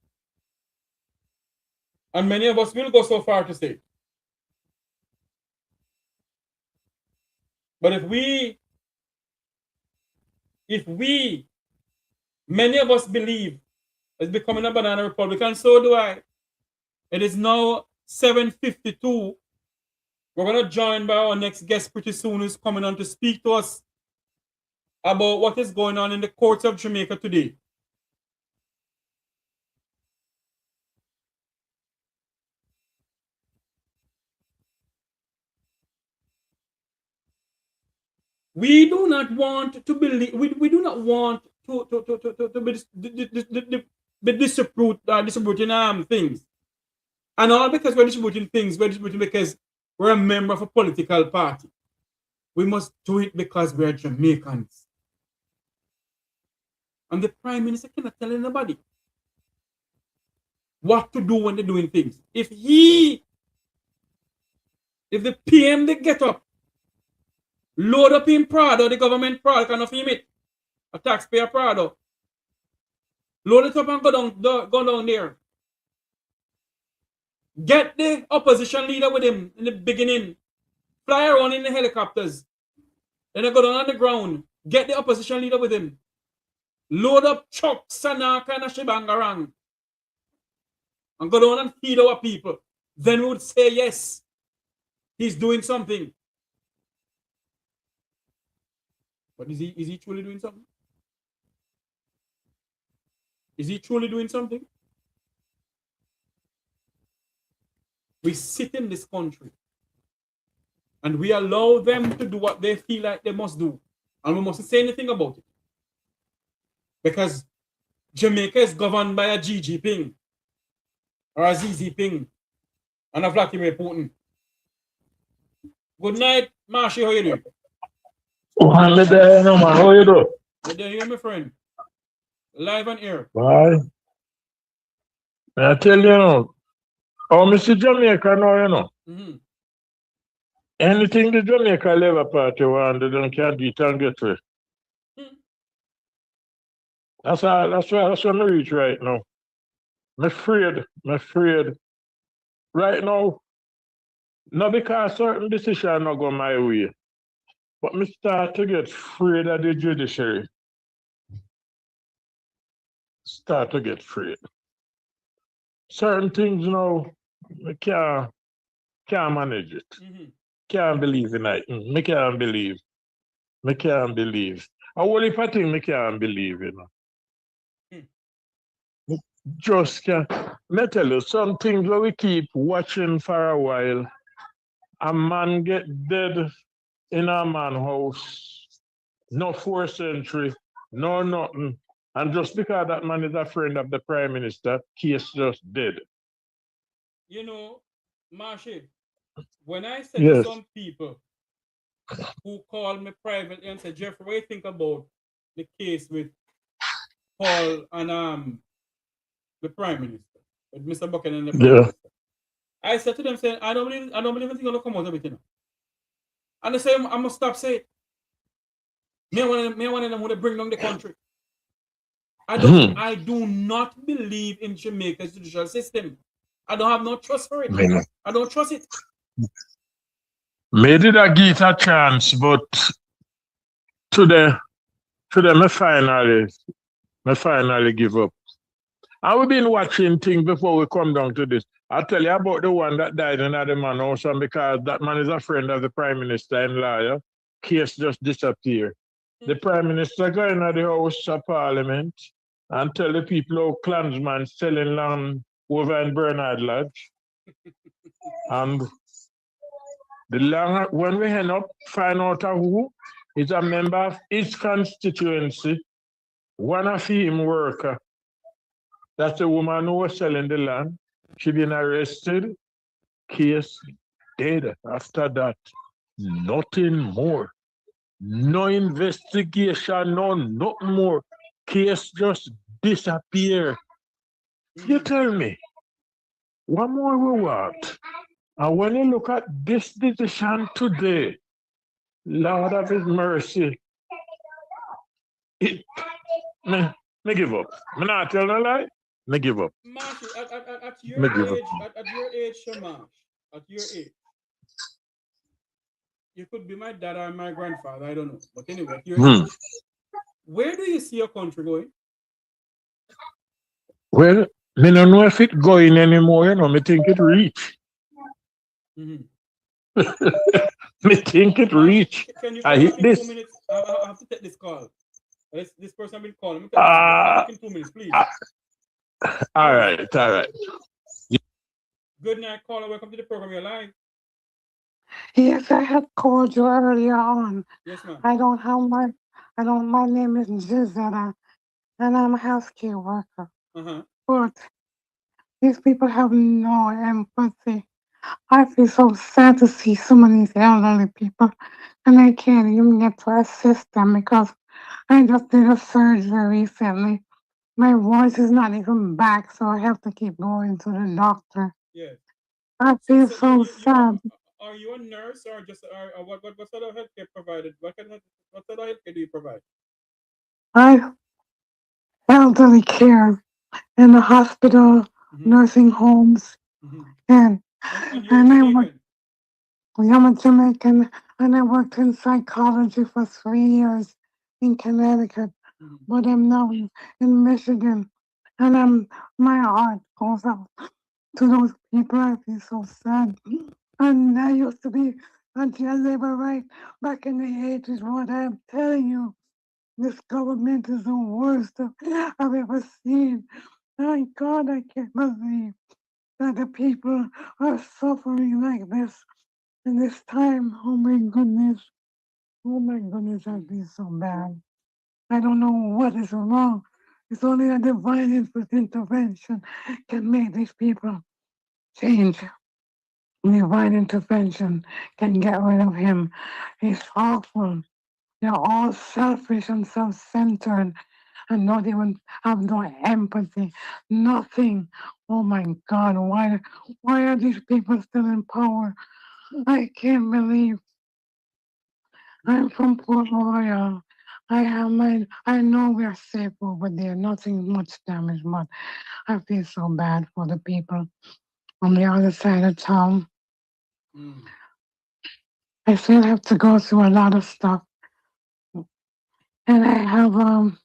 And many of us will go so far to say it. But if many of us believe it's becoming a banana republic, and so do I. It is now 7:52. We're going to join by our next guest pretty soon, who's coming on to speak to us about what is going on in the courts of Jamaica today. We do not want to believe, we do not want to be distributing things. And all because we're distributing things, we're distributing because we're a member of a political party. We must do it because we're Jamaicans. And the Prime Minister cannot tell anybody what to do when they're doing things. If the PM they get up, load up in Prado, the government Prado, cannot film it. A taxpayer Prado. Load it up and go down there. Get the opposition leader with him in the beginning. Fly around in the helicopters. Then they go down on the ground. Get the opposition leader with him. Load up trucks and all kind of shibangarang. And go down and feed our people. Then we would say, yes, he's doing something. But is he truly doing something? Is he truly doing something? We sit in this country and we allow them to do what they feel like they must do. And we mustn't say anything about it. Because Jamaica is governed by a GG or a ZZ Ping and a Vladimir Putin. Good night, Marshy. How you doing? I'm there, no man. How you do? Good day, you, my friend. Live and air. Bye. I tell you, Mr. Jamaica now, anything the Jamaica Labour Party want, they don't can't do it and get to it. That's where I reach right now. I'm afraid. Right now, not because certain decisions not go my way, but I start to get afraid of the judiciary. Start to get afraid. Certain things now, I can't manage it. Can't believe in it. I can't believe. I only if I think I can't believe, Just can't. Let me tell you, some things that we keep watching for a while. A man get dead in a man house, no 4th century, no nothing. And just because that man is a friend of the Prime Minister, case just dead. You know, Marshy, when I said to some people who call me privately and say, Jeffrey, what do you think about the case with Paul and the Prime Minister, with Mr. Buckhannon and the Prime Minister? I said to them, saying, I don't believe anything gonna come out of it, And they say, I must stop saying it. Me one of them would bring down the country. I do not believe in Jamaica's judicial system. I don't have no trust for it. I don't trust it. Maybe I give it a chance, but today I finally give up. And we've been watching things before we come down to this. I'll tell you about the one that died in the man house, and because that man is a friend of the Prime Minister and lawyer, case just disappeared. The Prime Minister go in the House of Parliament and tell the people how clansmen selling land over in Bernard Lodge. And the land, when we end up, find out who is a member of his constituency, one of him worker. That's the woman who was selling the land. She been arrested, case dead. After that, nothing more. No investigation, no nothing more. Case just disappear. You tell me, what more we want? And when you look at this decision today, Lord of His mercy, it, me give up. Me not tell no lie. Me give up. Marsh, at your age, at your age, Shamash, at your age, you could be my dad or my grandfather, I don't know. But anyway, at your age, where do you see your country going? Well, me don't know if it going anymore, you know, me think it reach. Me think it reach. Can you I call hit back in this. 2 minutes? I have to take this call. This person been calling me. Call back in 2 minutes, please. All right. Good night, caller. Welcome to the program. You're live. Yes, I had called you earlier on. Yes, ma'am. My name is Gisela, and I'm a healthcare worker. But these people have no empathy. I feel so sad to see some of these elderly people, and I can't even get to assist them because I just did a surgery recently. My voice is not even back, so I have to keep going to the doctor. Yes. I feel so sad. Are you a nurse or just or what sort of healthcare provided? What sort of healthcare do you provide? I elderly care in the hospital, nursing homes, and I work. I'm a Jamaican, and I worked in psychology for 3 years in Connecticut, but I'm now in Michigan, and my heart goes out to those people. I feel so sad. And I used to be a jail labor right back in the 80s. What I'm telling you, this government is the worst I've ever seen. My God, I can't believe that the people are suffering like this in this time. Oh my goodness. Oh my goodness, I feel so bad. I don't know what is wrong. It's only a divine intervention can make these people change. Divine intervention can get rid of him. He's awful. They're all selfish and self-centered and not even have no empathy. Nothing. Oh my God, why are these people still in power? I can't believe I'm from Port Royal. I know we're safe over there. Nothing much damage, but I feel so bad for the people on the other side of town. I still have to go through a lot of stuff. And I have a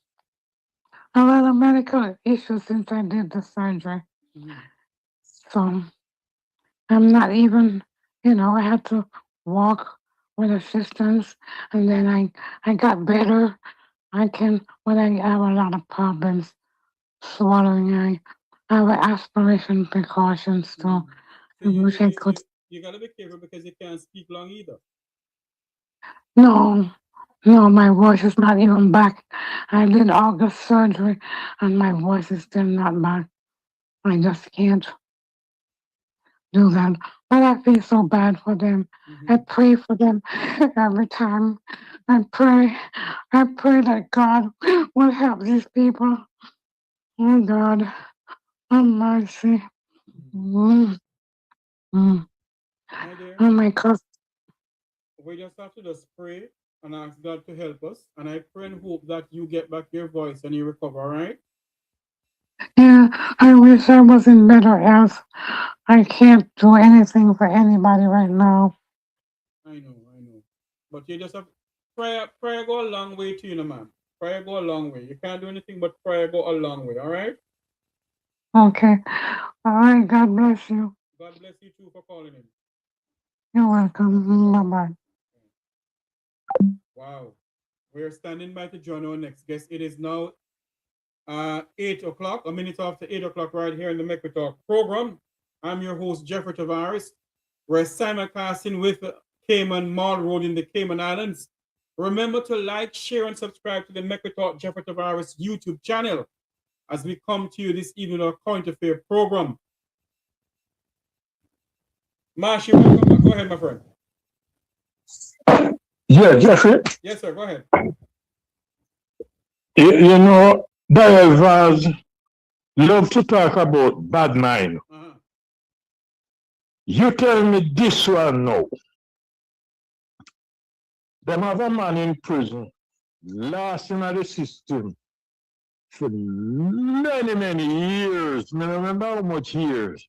lot of medical issues since I did the surgery. So I'm not even, I had to walk with assistance, and then I got better. But I have a lot of problems swallowing. I have aspiration precautions too. So I wish I could. you gotta be careful because you can't speak long either. No, my voice is not even back. I did August surgery, and my voice is still not back. I just can't do that. But I feel so bad for them. I pray for them every time. I pray that God will help these people. Oh God, have mercy. Mm. Mm. My dear, Oh my God. we just have to just pray and ask God to help us. And I pray and hope that you get back your voice and you recover, all right? Yeah, I wish I was in better health. I can't do anything for anybody right now. I know. But you just have prayer go a long way to you, man. Prayer go a long way. You can't do anything but prayer go a long way, all right? Okay. All right. God bless you. God bless you too for calling in. You're welcome. Bye-bye. Wow. We're standing by to join our next guest. It is now 8 o'clock, a minute after 8 o'clock, right here in the Make We Talk program. I'm your host, Jeffrey Tavares. We're simulcasting with Cayman Mall Road in the Cayman Islands. Remember to like, share, and subscribe to the Make We Talk Jeffrey Tavares YouTube channel as we come to you this evening our current affair program. Marshy, welcome. Go ahead, my friend. Yeah, Jeffrey. Yes, sir. Go ahead. You know, divers love to talk about bad mind. You tell me this one now. Them have a man in prison, lost in the system for many, many years. I don't remember how much years.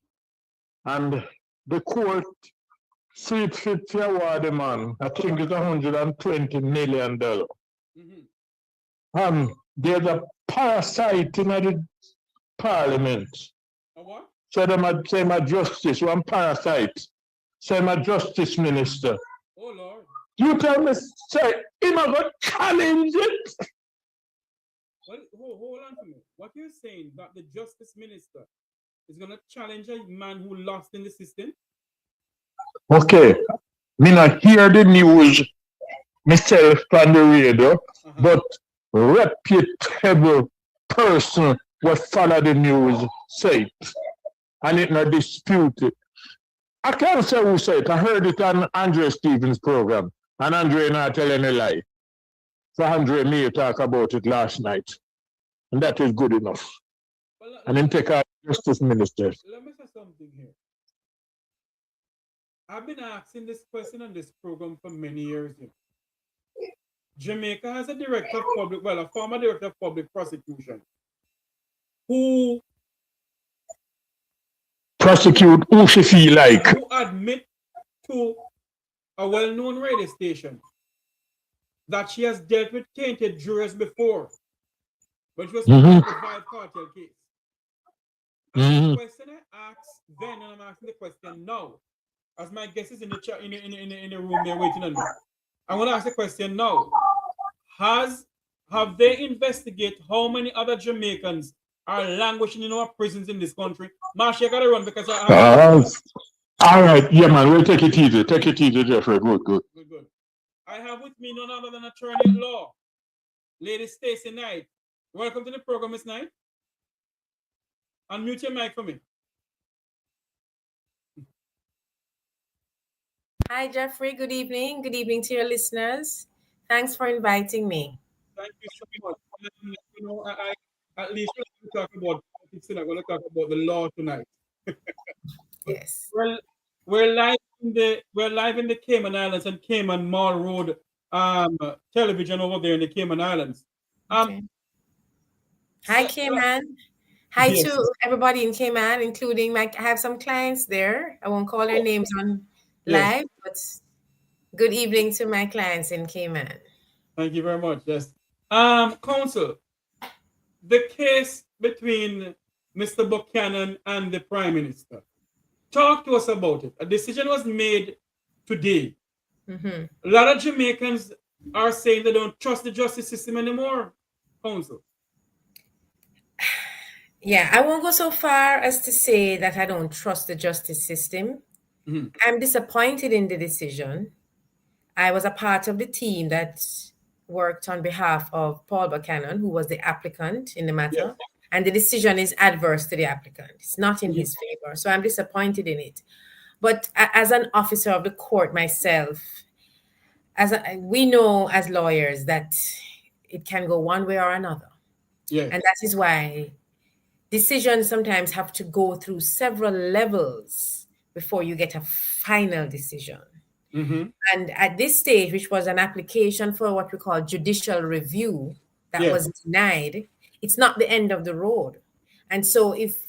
And the court see it fit to award the man, I think it's $120 million. There's a parasite in the parliament. A what? So them say my justice, one parasite. Say my justice minister. Oh Lord. You tell me, say, him going to challenge it. Well, hold on to me. What you're saying that the justice minister is going to challenge a man who lost in the system? Okay. Me not hear the news myself on the radio, but reputable person will follow the news say it. And it not disputed. I can't say who said it. I heard it on Andre Stevens' program. And Andre not telling a lie. So Andre and me talk about it last night. And that is good enough. Well, and then take our justice minister. Let me say something here. I've been asking this question on this program for many years now. Jamaica has a director of public, well, a former director of public prosecution who prosecute who she feel like. Who admit to a well-known radio station that she has dealt with tainted jurors before, but she was part of the Vibe cartel case. And the question I asked then, and I'm asking the question now, as my guest is in the chat in the room there waiting on me. I want to ask the question now. Have they investigated how many other Jamaicans are languishing in our prisons in this country? Marsha, I gotta run because all right, yeah, man, we'll take it easy. Take it easy, Jeffrey. Good. I have with me none other than attorney at law, Lady Stacy Knight. Welcome to the program, Miss Knight. Unmute your mic for me. Hi, Jeffrey. Good evening. Good evening to your listeners. Thanks for inviting me. Thank you so much. You know, I at least we're going to talk about politics and I'm going to talk about the law tonight. Yes. Well, we're live in the Cayman Islands and Cayman Mall Road television over there in the Cayman Islands. Okay. Hi, Cayman. Hi to everybody in Cayman, including I have some clients there. I won't call their names on live, but good evening to my clients in Cayman. Thank you very much. Yes. Counsel, the case between Mr. Buckhannon and the Prime Minister. Talk to us about it. A decision was made today. A lot of Jamaicans are saying they don't trust the justice system anymore. Counsel. Yeah, I won't go so far as to say that I don't trust the justice system. I'm disappointed in the decision. I was a part of the team that worked on behalf of Paul Buckhannon, who was the applicant in the matter. Yes. And the decision is adverse to the applicant. It's not in his favor. So I'm disappointed in it. But as an officer of the court myself, we know as lawyers that it can go one way or another. Yeah. And that is why decisions sometimes have to go through several levels before you get a final decision. And at this stage, which was an application for what we call judicial review that was denied, it's not the end of the road. And so if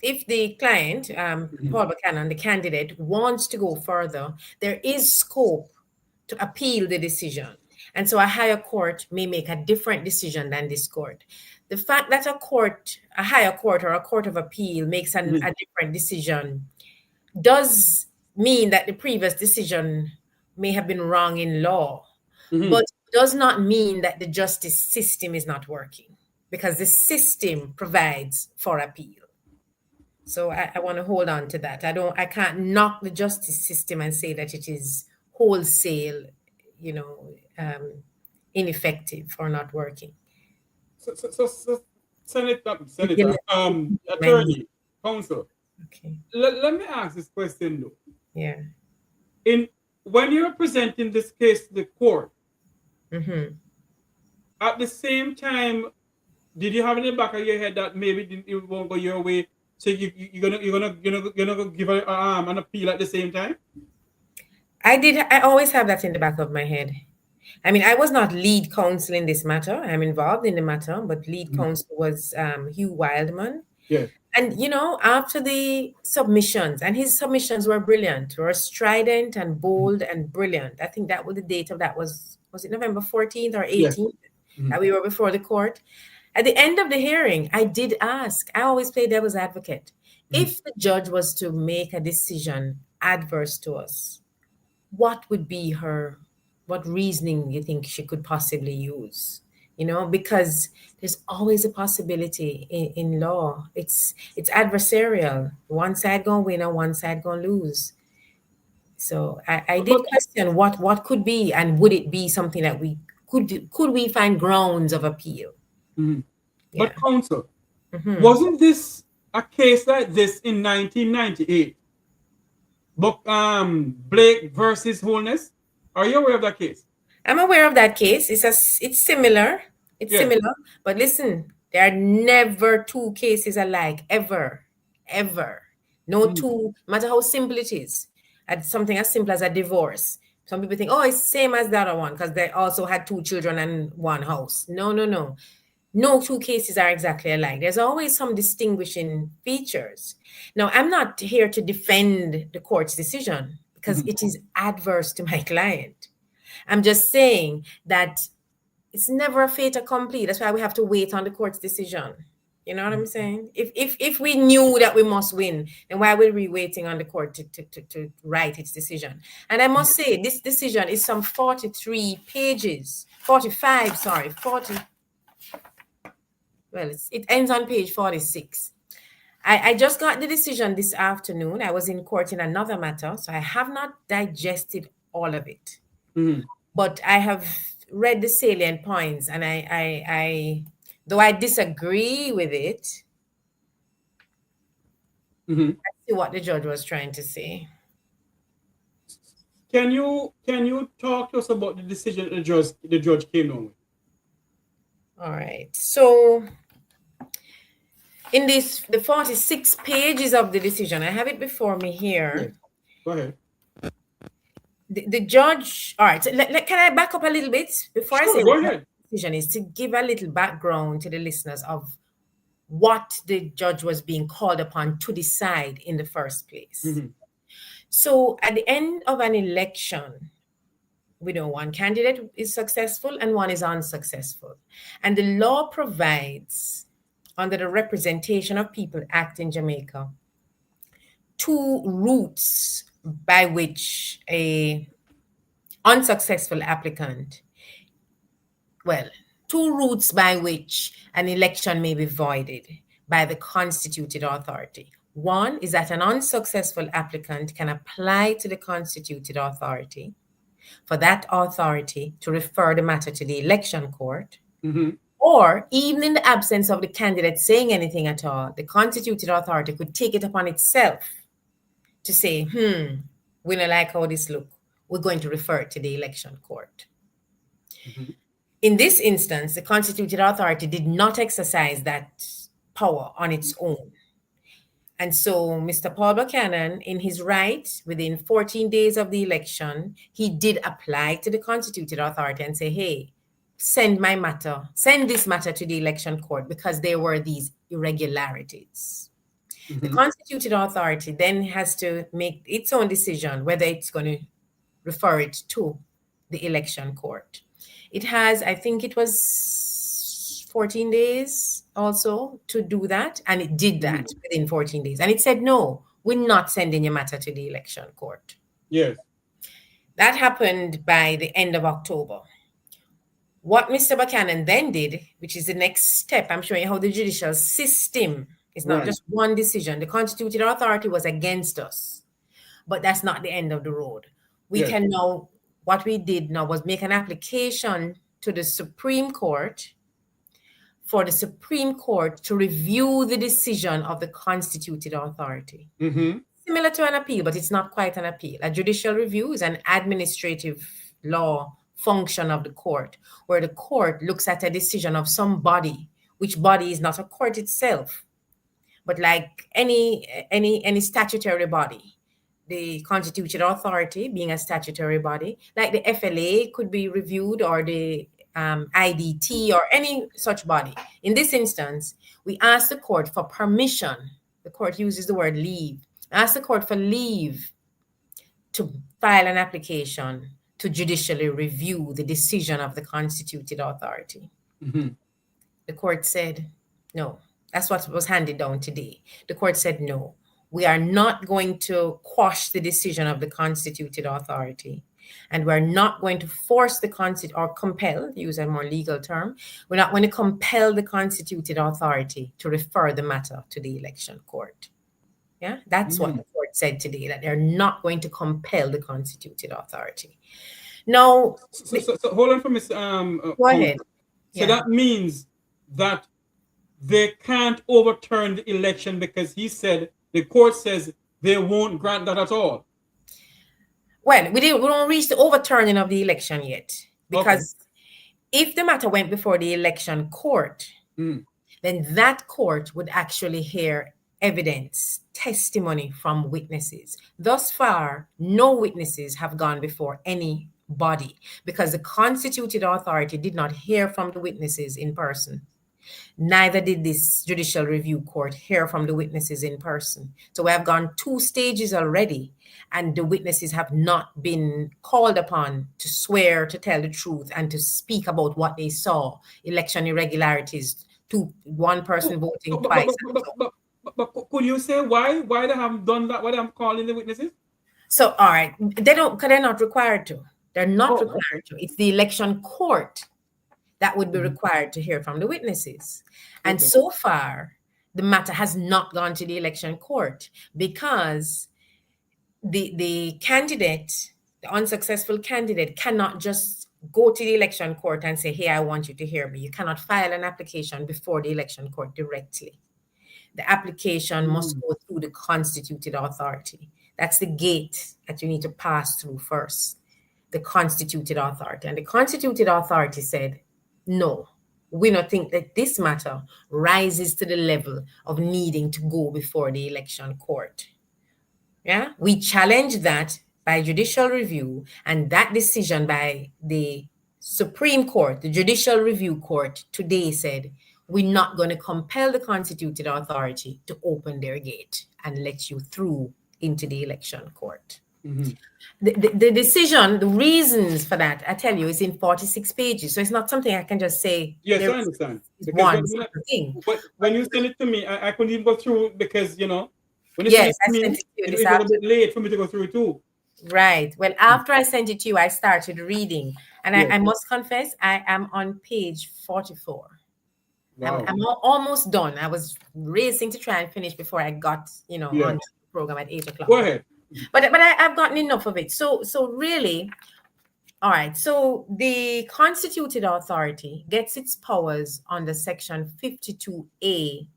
the client, Paul Buckhannon, the candidate, wants to go further, there is scope to appeal the decision. And so a higher court may make a different decision than this court. the fact that a higher court or a court of appeal makes a different decision does mean that the previous decision may have been wrong in law, but does not mean that the justice system is not working, because the system provides for appeal. So I want to hold on to that. I can't knock the justice system and say that it is wholesale, ineffective or not working. So Senator, attorney, counsel. Okay. Let me ask this question though. Yeah. When you're presenting this case to the court, at the same time, did you have in the back of your head that maybe it won't go your way? So you're gonna give an appeal at the same time? I always have that in the back of my head. I mean, I was not lead counsel in this matter. I'm involved in the matter, but lead counsel was Hugh Wildman. Yeah. And, after the submissions, and his submissions were brilliant, were strident and bold and brilliant. I think that was the date of that was it November 14th or 18th that we were before the court. At the end of the hearing, I did ask, I always play devil's advocate. If the judge was to make a decision adverse to us, what would be what reasoning you think she could possibly use? Because there's always a possibility in law. It's adversarial. One side gonna win and one side gonna lose. So I did question what could be, and would it be something that we could we find grounds of appeal? Yeah. But counsel, wasn't this a case like this in 1998? Blake versus Holness? Are you aware of that case? I'm aware of that case. It's similar. It's similar. But listen, there are never two cases alike, ever. No two, no matter how simple it is. At something as simple as a divorce. Some people think, it's same as the other one because they also had two children and one house. No. No two cases are exactly alike. There's always some distinguishing features. Now, I'm not here to defend the court's decision because it is adverse to my client. I'm just saying that it's never a fait accompli. That's why we have to wait on the court's decision. You know what I'm saying? If we knew that we must win, then why were we waiting on the court to write its decision? And I must say, this decision is some 43 pages, 45, sorry, 40. Well, it ends on page 46. I just got the decision this afternoon. I was in court in another matter, so I have not digested all of it. But I have read the salient points, and I though I disagree with it, I see what the judge was trying to say. Can you talk to us about the decision the judge came on with? All right. So in the 46 pages of the decision, I have it before me here. Yes. Go ahead. The judge, all right, so can I back up a little bit before I say go ahead. The decision is to give a little background to the listeners of what the judge was being called upon to decide in the first place. So at the end of an election, we know one candidate is successful and one is unsuccessful. And the law provides, under the Representation of People Act in Jamaica, two routes by which a unsuccessful applicant, two routes by which an election may be voided by the constituted authority. One is that an unsuccessful applicant can apply to the constituted authority for that authority to refer the matter to the election court, or even in the absence of the candidate saying anything at all, the constituted authority could take it upon itself to say, we don't like how this look. We're going to refer it to the election court. In this instance, the constituted authority did not exercise that power on its own. And so Mr. Paul Buckhannon, in his right, within 14 days of the election, he did apply to the constituted authority and say, hey, send this matter to the election court because there were these irregularities. The constituted authority then has to make its own decision whether it's going to refer it to the election court. It has, I think it was 14 days also to do that. And it did that within 14 days. And it said, no, we're not sending your matter to the election court. Yes. That happened by the end of October. What Mr. Buckhannon then did, which is the next step, I'm showing you how the judicial system is not just one decision. The constituted authority was against us, but that's not the end of the road. We can now, what we did now was make an application to the Supreme Court for the Supreme Court to review the decision of the constituted authority. Similar to an appeal, but it's not quite an appeal. A judicial review is an administrative law function of the court, where the court looks at a decision of some body, which body is not a court itself, but like any statutory body. The constituted authority being a statutory body, like the FLA could be reviewed, or the IDT, or any such body. In this instance, we asked the court for permission. The court uses the word leave. Ask the court for leave to file an application to judicially review the decision of the constituted authority. The court said no. That's what was handed down today. The court said no. We are not going to quash the decision of the constituted authority, and we're not going to force the or compel, to use a more legal term, we're not going to compel the constituted authority to refer the matter to the election court. Yeah, that's what the court said today, that they're not going to compel the constituted authority. Now, so hold on for Miss. Go ahead. So that means that they can't overturn the election, because he said, the court says they won't grant that at all. Well, we don't reach the overturning of the election yet, because if the matter went before the election court, then that court would actually hear evidence, testimony from witnesses. Thus far, no witnesses have gone before any body, because the constituted authority did not hear from the witnesses in person. Neither did this judicial review court hear from the witnesses in person. So we have gone 2 stages already, and the witnesses have not been called upon to swear, to tell the truth, and to speak about what they saw, election irregularities, one person voting twice. But could you say why they haven't done that? Why they haven't called in the witnesses? So, all right, they don't, because they're not required to. They're not required to. It's the election court that would be required to hear from the witnesses. And so far, the matter has not gone to the election court, because the candidate, the unsuccessful candidate, cannot just go to the election court and say, hey, I want you to hear me. You cannot file an application before the election court directly. The application must go through the constituted authority. That's the gate that you need to pass through first, the constituted authority. And the constituted authority said, no, we don't think that this matter rises to the level of needing to go before the election court. Yeah, we challenge that by judicial review, and that decision by the Supreme Court, the judicial review court, today said, we're not going to compel the constituted authority to open their gate and let you through into the election court. The decision, the reasons for that, I tell you, is in 46 pages. So it's not something I can just say. Yes, I understand. But when you send it to me, I couldn't even go through, because, you know, when you send it to me, it was a bit late for me to go through it too. Right. Well, after I sent it to you, I started reading. And I must confess, I am on page 44. Wow. I'm almost done. I was racing to try and finish before I got, on the program at 8 o'clock. Go ahead. But I've gotten enough of it. So really, all right. So the constituted authority gets its powers under Section 52A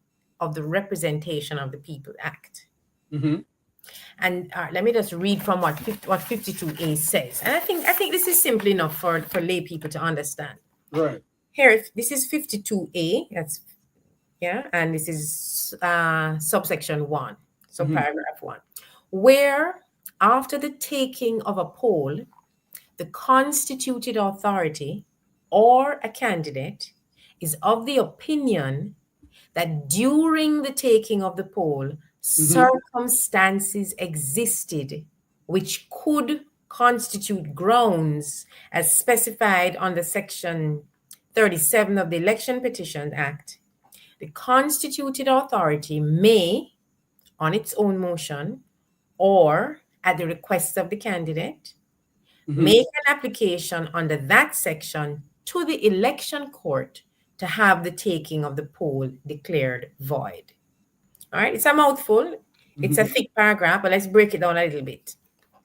of the Representation of the People Act. And let me just read from what 52A says. And I think this is simple enough for lay people to understand. Right. Here, this is 52A. That's and this is subsection 1. So paragraph 1. Where, after the taking of a poll, the constituted authority or a candidate is of the opinion that during the taking of the poll, circumstances existed which could constitute grounds as specified under section 37 of the Election Petitions Act, the constituted authority may, on its own motion or at the request of the candidate, make an application under that section to the election court to have the taking of the poll declared void. All right, it's a mouthful. It's a thick paragraph, but let's break it down a little bit.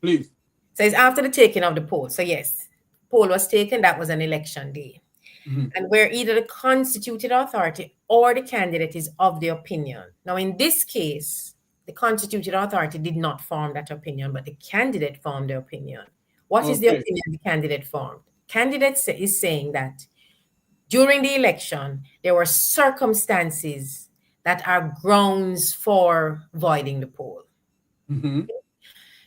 Please. So it's after the taking of the poll. So yes, poll was taken, that was an election day. And where either the constituted authority or the candidate is of the opinion. Now, in this case, the constituted authority did not form that opinion, but the candidate formed the opinion. What is the opinion the candidate formed? Candidate is saying that during the election, there were circumstances that are grounds for voiding the poll.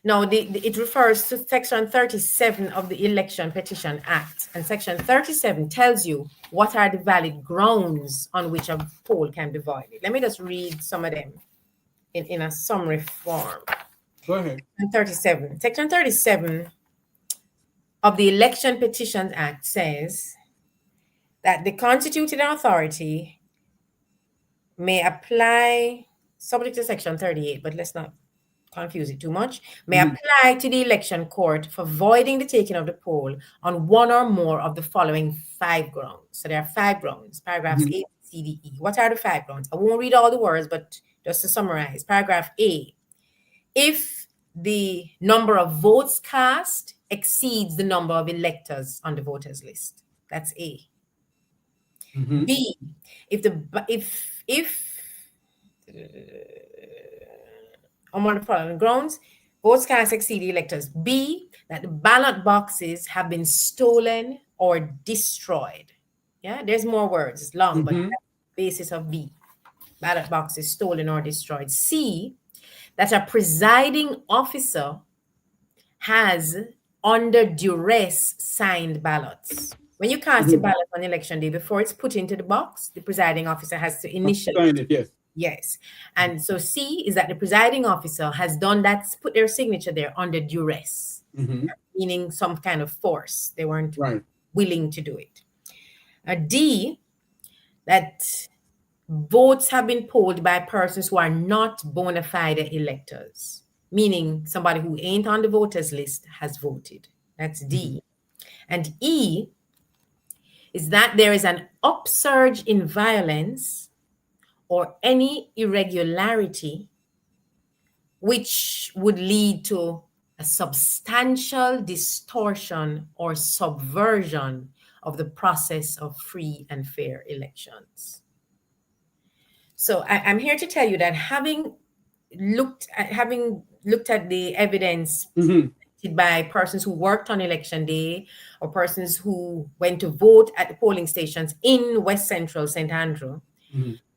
Now, it refers to Section 37 of the Election Petition Act. And Section 37 tells you what are the valid grounds on which a poll can be voided. Let me just read some of them in a summary form. Go ahead. Section 37 of the Election Petitions Act says that the constituted authority may apply, subject to Section 38, but let's not confuse it too much, may apply to the election court for voiding the taking of the poll on one or more of the following 5 grounds. So there are 5 grounds, paragraphs A, C, D, E. What are the 5 grounds? I won't read all the words, but just to summarize. Paragraph A, if the number of votes cast exceeds the number of electors on the voters list. That's A. B, on one of the following grounds, votes cast exceed the electors. B, that the ballot boxes have been stolen or destroyed. Yeah, there's more words, it's long, but that's the basis of B. Ballot boxes stolen or destroyed. C, that a presiding officer has, under duress, signed ballots. When you cast a ballot on election day, before it's put into the box, the presiding officer has to initially sign it, yes. Yes. And so C is that the presiding officer has done that, put their signature there under duress, meaning some kind of force. They weren't willing to do it. D, that votes have been polled by persons who are not bona fide electors, meaning somebody who ain't on the voters list has voted. That's D. And E is that there is an upsurge in violence or any irregularity which would lead to a substantial distortion or subversion of the process of free and fair elections. So I'm here to tell you that having looked at the evidence by persons who worked on election day or persons who went to vote at the polling stations in West Central St. Andrew,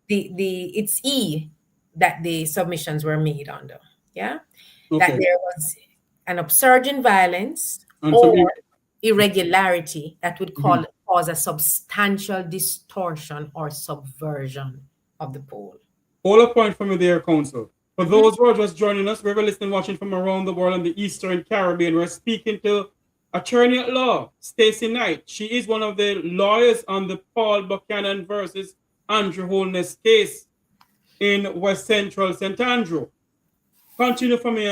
it's E that the submissions were made under, that there was an upsurge in violence or irregularity that would cause a substantial distortion or subversion of the poll. Hold a point from you there, Council. For those who are just joining us, we're listening, watching from around the world in the Eastern Caribbean. We're speaking to attorney at law, Stacy Knight. She is one of the lawyers on the Paul Buckhannon versus Andrew Holness case in West Central St. Andrew. Continue for me,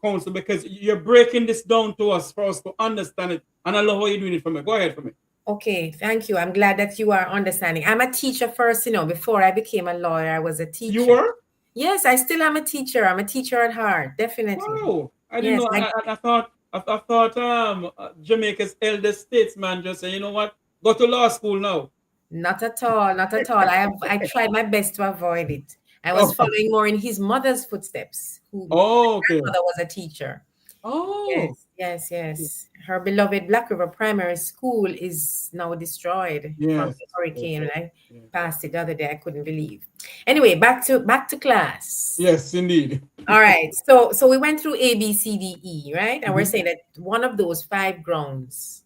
Council, because you're breaking this down to us for us to understand it, and I love how you're doing it for me. Go ahead for me. Okay, thank you. I'm glad that you are understanding. I'm a teacher first, before I became a lawyer, I was a teacher. You were? Yes, I still am a teacher. I'm a teacher at heart, definitely. Wow, I didn't know. I thought Jamaica's eldest statesman just said, you know what, go to law school now. Not at all, not at all. I tried my best to avoid it. I was following more in his mother's footsteps, who my mother was a teacher. Oh. Yes. Her beloved Black River Primary School is now destroyed from the hurricane. And I passed it the other day. I couldn't believe. Anyway, back to class. Yes, indeed. All right. So we went through A, B, C, D, E, right? And we're saying that one of those 5 grounds,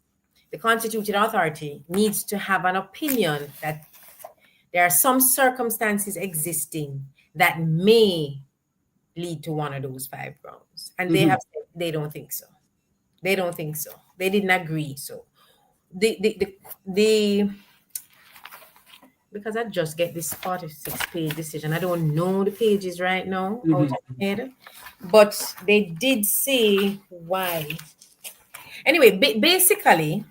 the constituted authority needs to have an opinion that there are some circumstances existing that may lead to one of those 5 grounds. And they have said they don't think so. They don't think so. They didn't agree. So the because I just get this 46-page decision. I don't know the pages right now out of my head, but they did say why. Anyway, basically,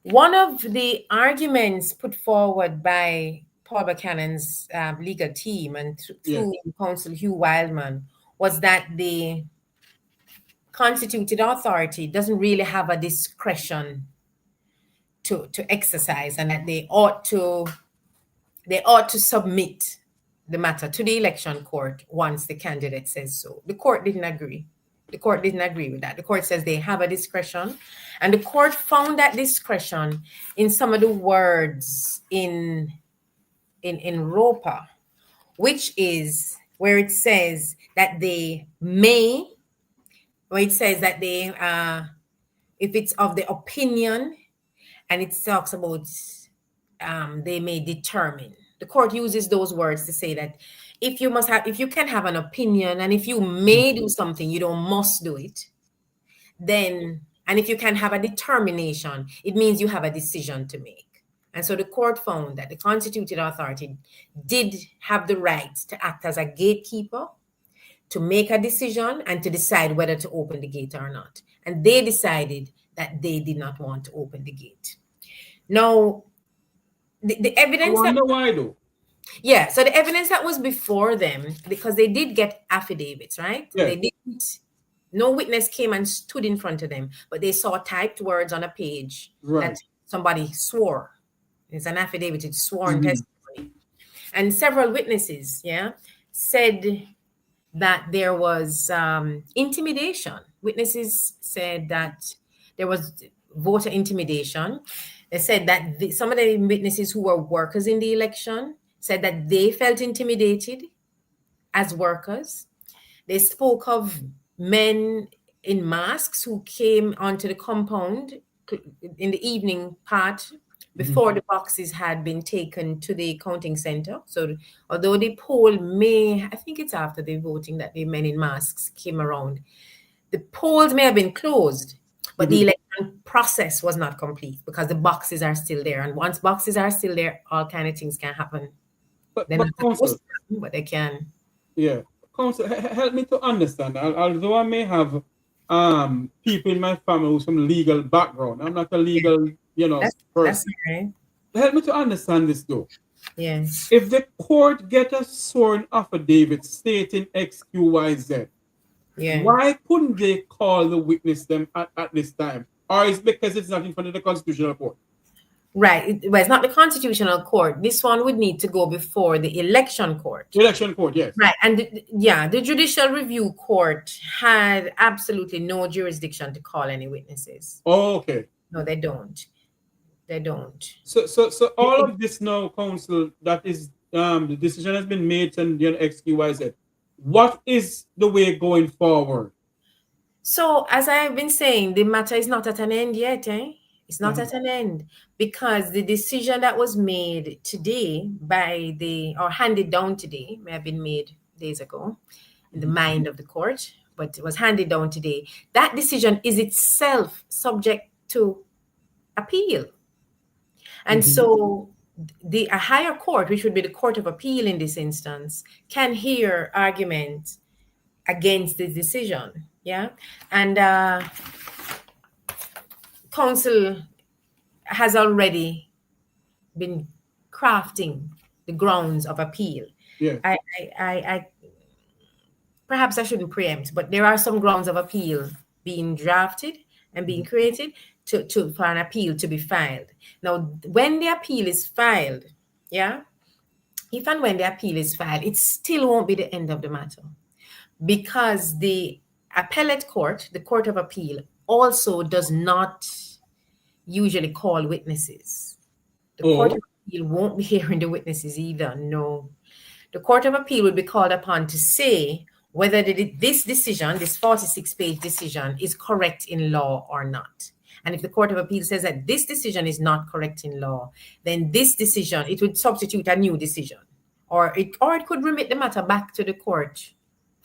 one of the arguments put forward by Paul Buckhannon's legal team and through counsel Hugh Wildman was that the constituted authority doesn't really have a discretion to exercise, and that they ought to submit the matter to the election court once the candidate says so. The court didn't agree. The court didn't agree with that. The court says they have a discretion, and the court found that discretion in some of the words in ROPA, which is where it says that they may, where it says that they, if it's of the opinion, and it talks about they may determine. The court uses those words to say that if you can have an opinion, and if you may do something, you don't must do it, then, and if you can have a determination, it means you have a decision to make. And so the court found that the constituted authority did have the right to act as a gatekeeper, to make a decision and to decide whether to open the gate or not. And they decided that they did not want to open the gate. Now, the evidence. I wonder why though. Yeah, so the evidence that was before them, because they did get affidavits, right? Yeah. They didn't. No witness came and stood in front of them, but they saw typed words on a page that somebody swore. It's an affidavit, it's sworn testimony. And several witnesses, said that there was intimidation. Witnesses said that there was voter intimidation. They said that some of the witnesses who were workers in the election said that they felt intimidated as workers. They spoke of men in masks who came onto the compound in the evening part before the boxes had been taken to the counting center. So although the poll I think it's after the voting that the men in masks came around, the polls may have been closed, but the election process was not complete because the boxes are still there. And once boxes are still there, all kind of things can happen. But counsel, but they can. Yeah. Counsel, help me to understand. Although I may have people in my family with some legal background, I'm not a legal, person. That's right. Help me to understand this though. Yes. If the court get a sworn affidavit stating X, Q, Y, Z, why couldn't they call the witness them at this time? Or is it because it's not in front of the Constitutional Court? Right. It's not the Constitutional Court. This one would need to go before the election court. Election court, yes. Right. And the Judicial Review Court had absolutely no jurisdiction to call any witnesses. Oh, okay. No, they don't. They don't. So all of this now, counsel, that is the decision has been made and X, Q, Y, Z. What is the way going forward? So as I've been saying, the matter is not at an end yet, It's not at an end, because the decision that was made today or handed down today, may have been made days ago in the mind of the court, but it was handed down today. That decision is itself subject to appeal. And so a higher court, which would be the Court of Appeal in this instance, can hear arguments against the decision. Yeah. And counsel has already been crafting the grounds of appeal. Yeah. I perhaps I shouldn't preempt, but there are some grounds of appeal being drafted and being created for an appeal to be filed. Now, when the appeal is filed, if and when the appeal is filed, it still won't be the end of the matter, because the appellate court, the Court of Appeal, also does not usually call witnesses. The Court of Appeal won't be hearing the witnesses either. No. The Court of Appeal will be called upon to say whether this decision, this 46-page decision, is correct in law or not. And if the Court of Appeal says that this decision is not correct in law, then this decision, it would substitute a new decision. Or it could remit the matter back to the court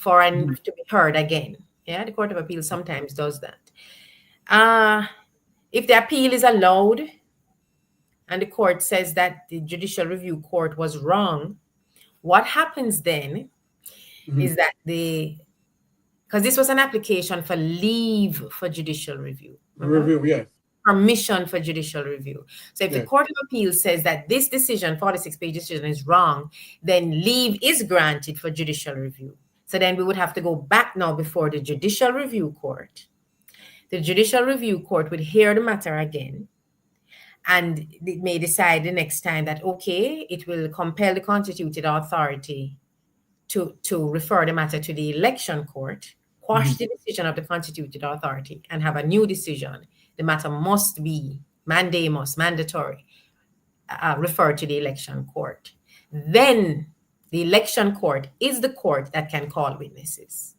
to be heard again. Yeah, the Court of Appeal sometimes does that. If the appeal is allowed and the court says that the judicial review court was wrong, what happens then is that because this was an application for leave for judicial review. Yes. Permission for judicial review. So if the Court of Appeal says that this decision, 46-page decision, is wrong, then leave is granted for judicial review. So then we would have to go back now before the judicial review court. The judicial review court would hear the matter again, and it may decide the next time that, okay, it will compel the constituted authority to refer the matter to the election court, quash the decision of the constituted authority, and have a new decision. The matter must be mandatory, referred to the election court. Then the election court is the court that can call witnesses.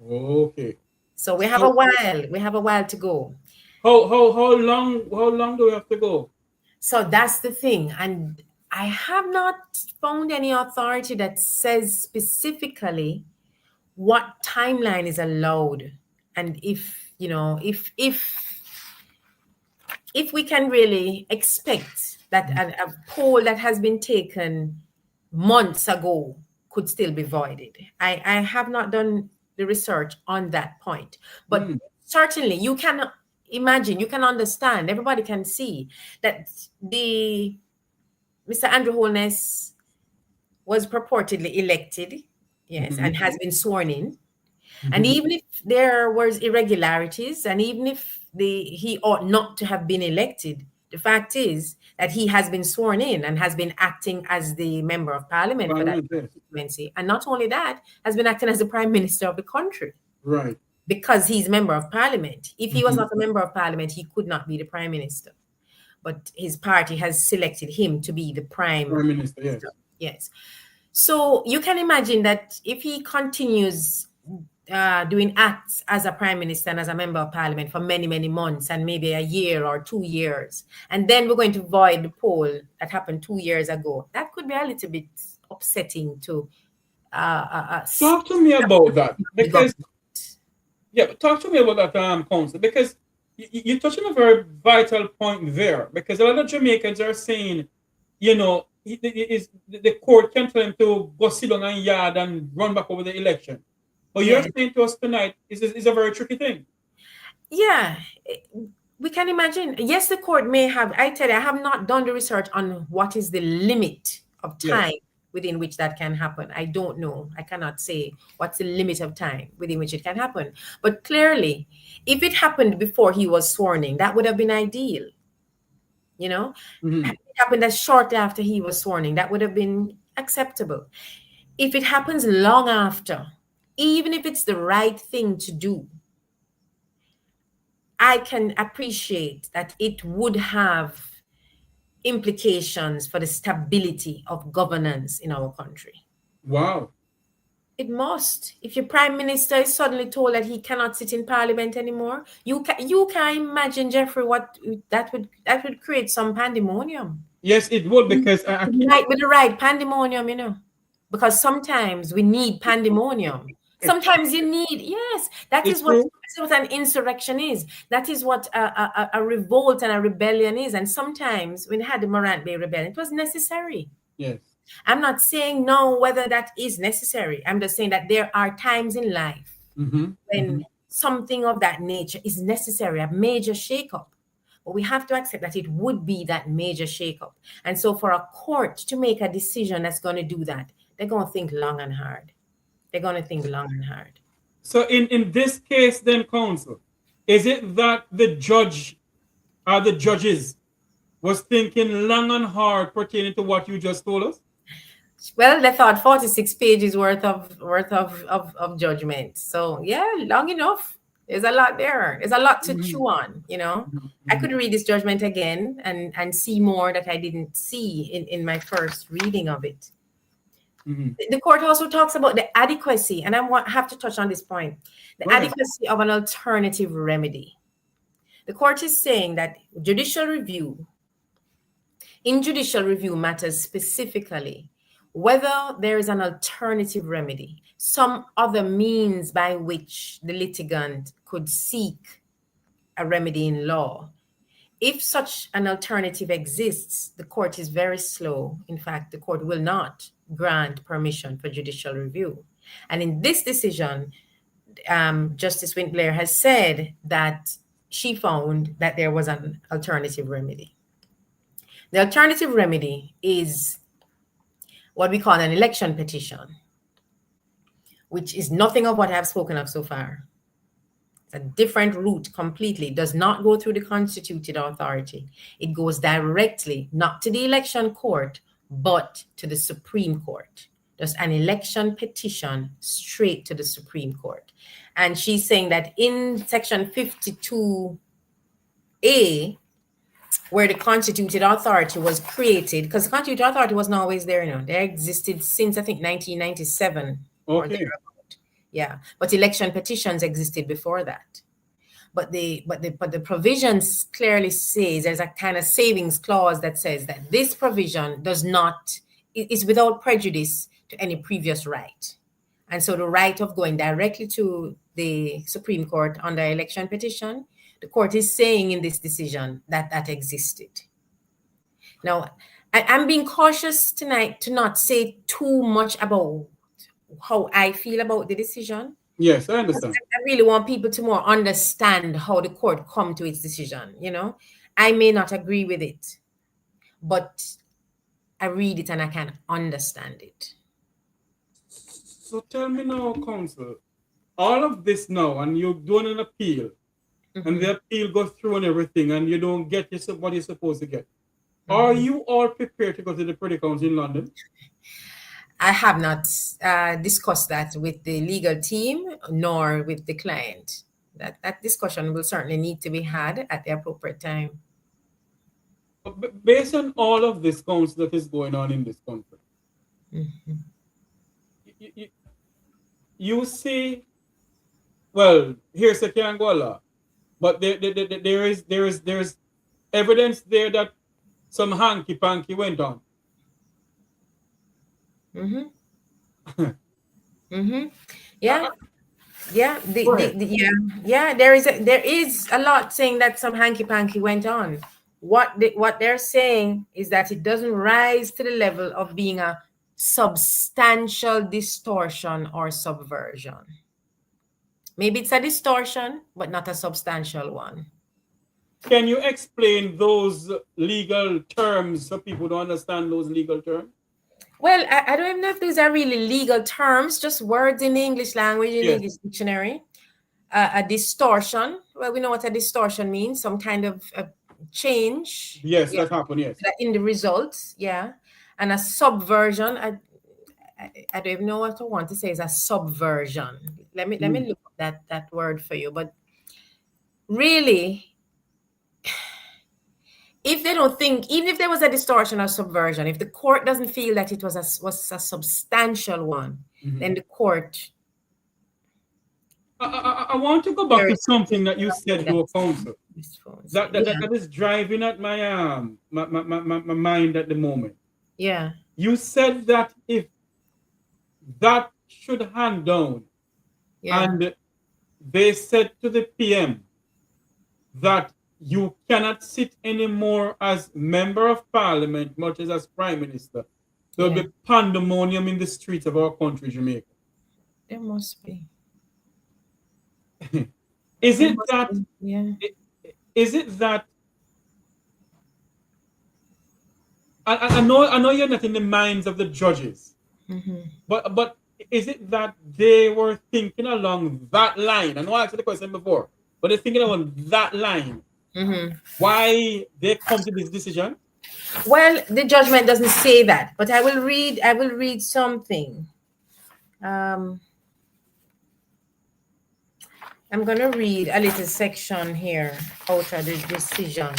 Okay. So we have a while. We have a while to go. How long do we have to go? So that's the thing. And I have not found any authority that says specifically what timeline is allowed, and if we can really expect that a poll that has been taken months ago could still be voided. I have not done the research on that point, but certainly you can imagine, you can understand, everybody can see that Mr. Andrew Holness was purportedly elected, yes, and has been sworn in. And even if there was irregularities, and even if he ought not to have been elected, the fact is that he has been sworn in and has been acting as the member of parliament for that constituency. And not only that, has been acting as the prime minister of the country. Right. Because he's a member of parliament. If he was not a member of parliament, he could not be the prime minister. But his party has selected him to be the prime minister. Yes. Yes. So you can imagine that if he continues doing acts as a prime minister and as a member of parliament for many, many months, and maybe a year or 2 years, and then we're going to void the poll that happened 2 years ago, that could be a little bit upsetting to talk to me about that, because talk to me about that, counsel, because you touched on a very vital point there, because a lot of Jamaicans are saying, the court can tell them to go sit down in yard and run back over the election. But you're saying to us tonight is a very tricky thing. Yeah, we can imagine. Yes, the court may have. I tell you, I have not done the research on what is the limit of time within which that can happen. I don't know. I cannot say what's the limit of time within which it can happen. But clearly, if it happened before he was sworn in, that would have been ideal. If it happened as shortly after he was sworn in, that would have been acceptable. If it happens long after, even if it's the right thing to do, I can appreciate that it would have implications for the stability of governance in our country. Wow. It must. If your prime minister is suddenly told that he cannot sit in parliament anymore, you can imagine, Jeffrey, what that would create some pandemonium. Yes, it would, because it might be the right pandemonium, because sometimes we need pandemonium. Sometimes you need, that is what an insurrection is. That is what a revolt and a rebellion is. And sometimes when we had the Morant Bay Rebellion, it was necessary. Yes. I'm not saying no whether that is necessary. I'm just saying that there are times in life when something of that nature is necessary, a major shakeup. But we have to accept that it would be that major shakeup. And so for a court to make a decision that's going to do that, they're going to think long and hard. They're going to think long and hard. So in this case, then, counsel, is it that the judge or the judges was thinking long and hard pertaining to what you just told us? Well, they thought 46 pages worth of judgment. So long enough. There's a lot there. There's a lot to chew on, I could read this judgment again and see more that I didn't see in my first reading of it. The court also talks about the adequacy, and I have to touch on this point, the adequacy of an alternative remedy. The court is saying that in judicial review matters specifically whether there is an alternative remedy, some other means by which the litigant could seek a remedy in law. If such an alternative exists, the court is very slow. In fact, the court will not grant permission for judicial review. And in this decision, Justice Winkler has said that she found that there was an alternative remedy. The alternative remedy is what we call an election petition, which is nothing of what I've spoken of so far. It's a different route completely. It does not go through the constituted authority. It goes directly, not to the election court, but to the Supreme Court. There's an election petition straight to the Supreme Court. And she's saying that in section 52A, where the constituted authority was created, because the constituted authority wasn't always there, they existed since, I think, 1997. Okay. Yeah, but election petitions existed before that. But the provisions clearly says there's a kind of savings clause that says that this provision is without prejudice to any previous right. And so the right of going directly to the Supreme Court under election petition, the court is saying in this decision that existed. Now, I'm being cautious tonight to not say too much about how I feel about the decision. Yes, I understand. I really want people to more understand how the court come to its decision. I may not agree with it, but I read it and I can understand it. So tell me now, counsel, all of this now, and you're doing an appeal, and the appeal goes through and everything, and you don't get what you're supposed to get. Are you all prepared to go to the Privy Council in London? I have not discussed that with the legal team nor with the client. That discussion will certainly need to be had at the appropriate time. But based on all of this counsel that is going on in this country, you see, well, here's a Kiangola, but there is evidence there that some hanky-panky went on. Yeah. There is a lot saying that some hanky-panky went on. What they're saying is that it doesn't rise to the level of being a substantial distortion or subversion. Maybe it's a distortion, but not a substantial one. Can you explain those legal terms so people don't understand those legal terms? Well, I don't even know if these are really legal terms, just words in the English language, in the English dictionary. A distortion, well, we know what a distortion means, some kind of change. Yes, that happened, yes. In the results, yeah. And a subversion, I don't even know what I want to say is a subversion. Let me look at that word for you. But really, if they don't think, even if there was a distortion or subversion, if the court doesn't feel that it was a substantial one, then the court. I want to go back to something that you said to a counsel. That is driving at my mind at the moment. Yeah. You said that if that should hand down, and they said to the PM that you cannot sit anymore as member of parliament, much as Prime Minister. There will be pandemonium in the streets of our country, Jamaica. There must be. Is it that? I know you're not in the minds of the judges, but is it that they were thinking along that line? I know I asked the question before, but they're thinking along that line. Why they come to this decision? Well, the judgment doesn't say that, but I will read something. I'm going to read a little section here out of the decision.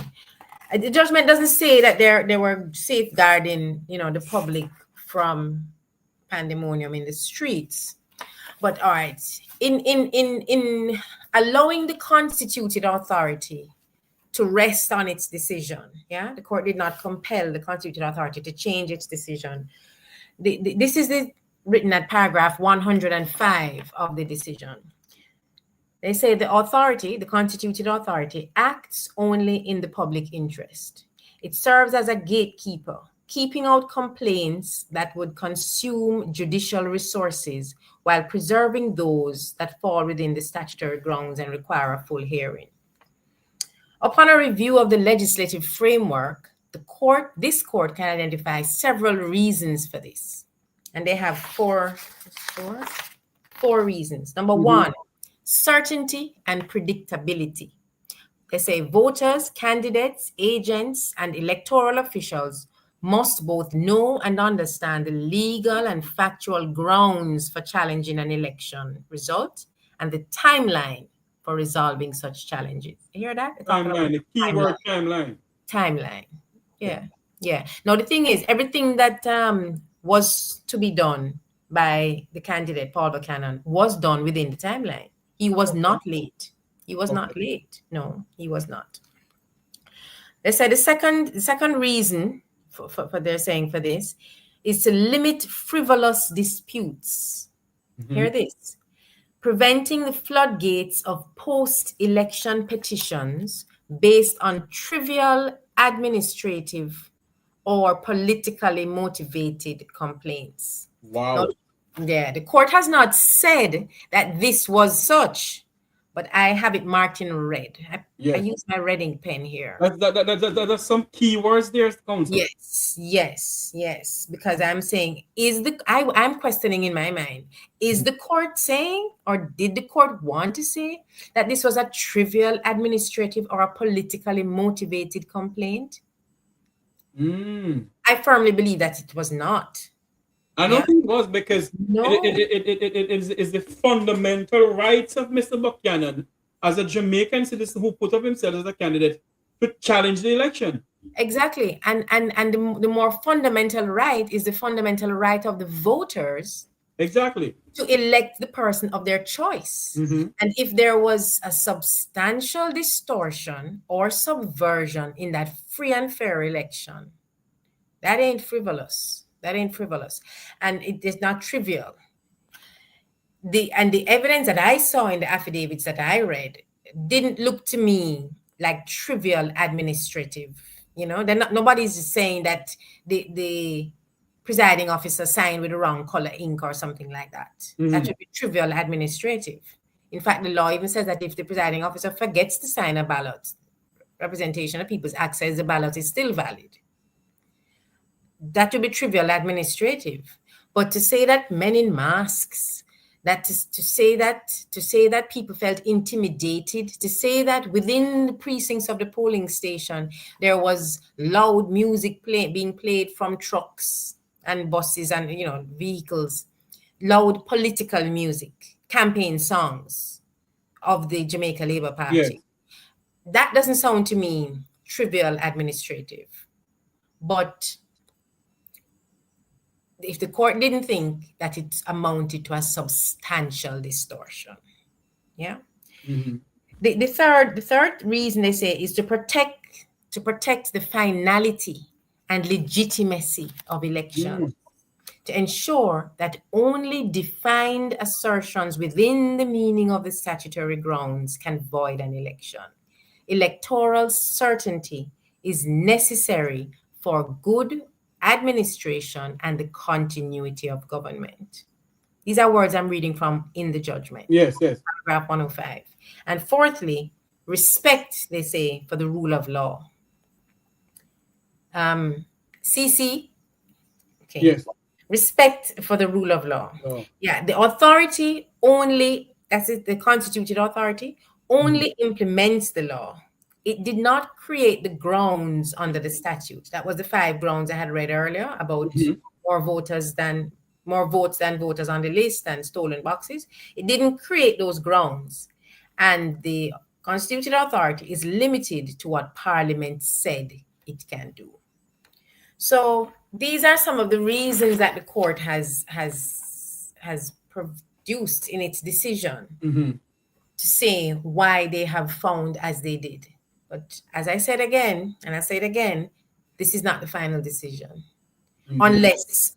The judgment doesn't say that they were safeguarding, the public from pandemonium in the streets. But all right, in allowing the constituted authority to rest on its decision, the court did not compel the constituted authority to change its decision. This is written at paragraph 105 of the decision. They say the authority, the constituted authority, acts only in the public interest. It serves as a gatekeeper, keeping out complaints that would consume judicial resources while preserving those that fall within the statutory grounds and require a full hearing. Upon a review of the legislative framework, this court can identify several reasons for this. And they have four reasons. Number one, certainty and predictability. They say voters, candidates, agents, and electoral officials must both know and understand the legal and factual grounds for challenging an election result and the timeline for resolving such challenges. You hear that? Timeline, the keyword timeline. Timeline. Yeah. Now, the thing is, everything that was to be done by the candidate, Paul Buckhannon, was done within the timeline. He was not late. He was not late. No, he was not. They said the second reason for their saying for this is to limit frivolous disputes. Hear this. Preventing the floodgates of post-election petitions based on trivial administrative or politically motivated complaints. Wow. Now, the court has not said that this was such, but I have it marked in red. I use my red ink pen here. That's some keywords there, counsel. Yes. Because I'm saying, I'm questioning in my mind, is the court saying, or did the court want to say that this was a trivial administrative or a politically motivated complaint? I firmly believe that it was not. I don't think it was, because it is the fundamental rights of Mr. Buckhannon as a Jamaican citizen who put up himself as a candidate to challenge the election. Exactly. And the more fundamental right is the fundamental right of the voters. Exactly. To elect the person of their choice. And if there was a substantial distortion or subversion in that free and fair election, that ain't frivolous. And it is not trivial. The evidence that I saw in the affidavits that I read didn't look to me like trivial administrative. Nobody's saying that the presiding officer signed with the wrong color ink or something like that. That would be trivial administrative. In fact, the law even says that if the presiding officer forgets to sign a ballot, representation of people's access, the ballot is still valid. That would be trivial administrative. But to say that men in masks, to say that people felt intimidated, to say that within the precincts of the polling station there was loud music being played from trucks and buses and vehicles, loud political music, campaign songs of the Jamaica Labour Party. Yes. That doesn't sound to me trivial administrative. But if the court didn't think that it amounted to a substantial distortion, The third reason they say is to protect the finality and legitimacy of elections, to ensure that only defined assertions within the meaning of the statutory grounds can void an election. Electoral certainty is necessary for good administration and the continuity of government. These are words I'm reading from in the judgment. Yes. Paragraph 105. And fourthly, respect, they say, for the rule of law. CC. Okay. Yes. Respect for the rule of law. Oh. Yeah, the authority only, that's it, the constituted authority, only implements the law. It did not create the grounds under the statute. That was the 5 grounds I had read earlier about more votes than voters on the list and stolen boxes. It didn't create those grounds. And the constituted authority is limited to what Parliament said it can do. So these are some of the reasons that the court has produced in its decision to say why they have found as they did. But as I said again, and I say it again, this is not the final decision. Unless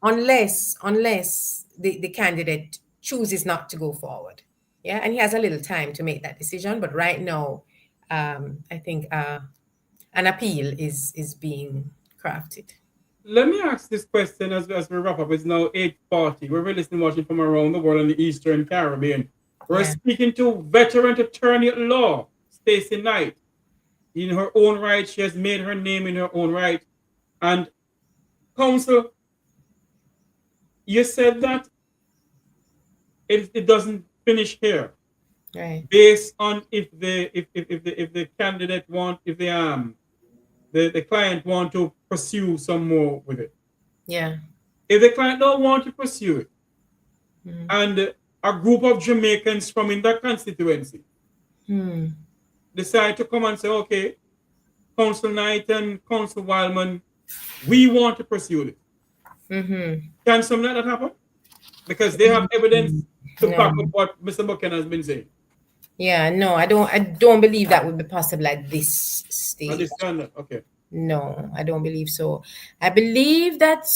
the candidate chooses not to go forward. Yeah, and he has a little time to make that decision. But right now, I think an appeal is being crafted. Let me ask this question as we wrap up. It's now 8:40. We're listening, watching from around the world in the Eastern Caribbean. We're speaking to veteran attorney at law, Stacy Knight. In her own right, she has made her name in her own right. And counsel, you said that it doesn't finish here. Right. Based on if the candidate the client want to pursue some more with it. Yeah. If the client don't want to pursue it, and a group of Jamaicans from in that constituency decide to come and say, okay, Council Knight and Council Wildman, we want to pursue it. Can something like that happen? Because they have evidence to back up what Mr. Buckhannon has been saying. Yeah, no, I don't believe that would be possible at this stage. At this standard, okay. No, I don't believe so. I believe that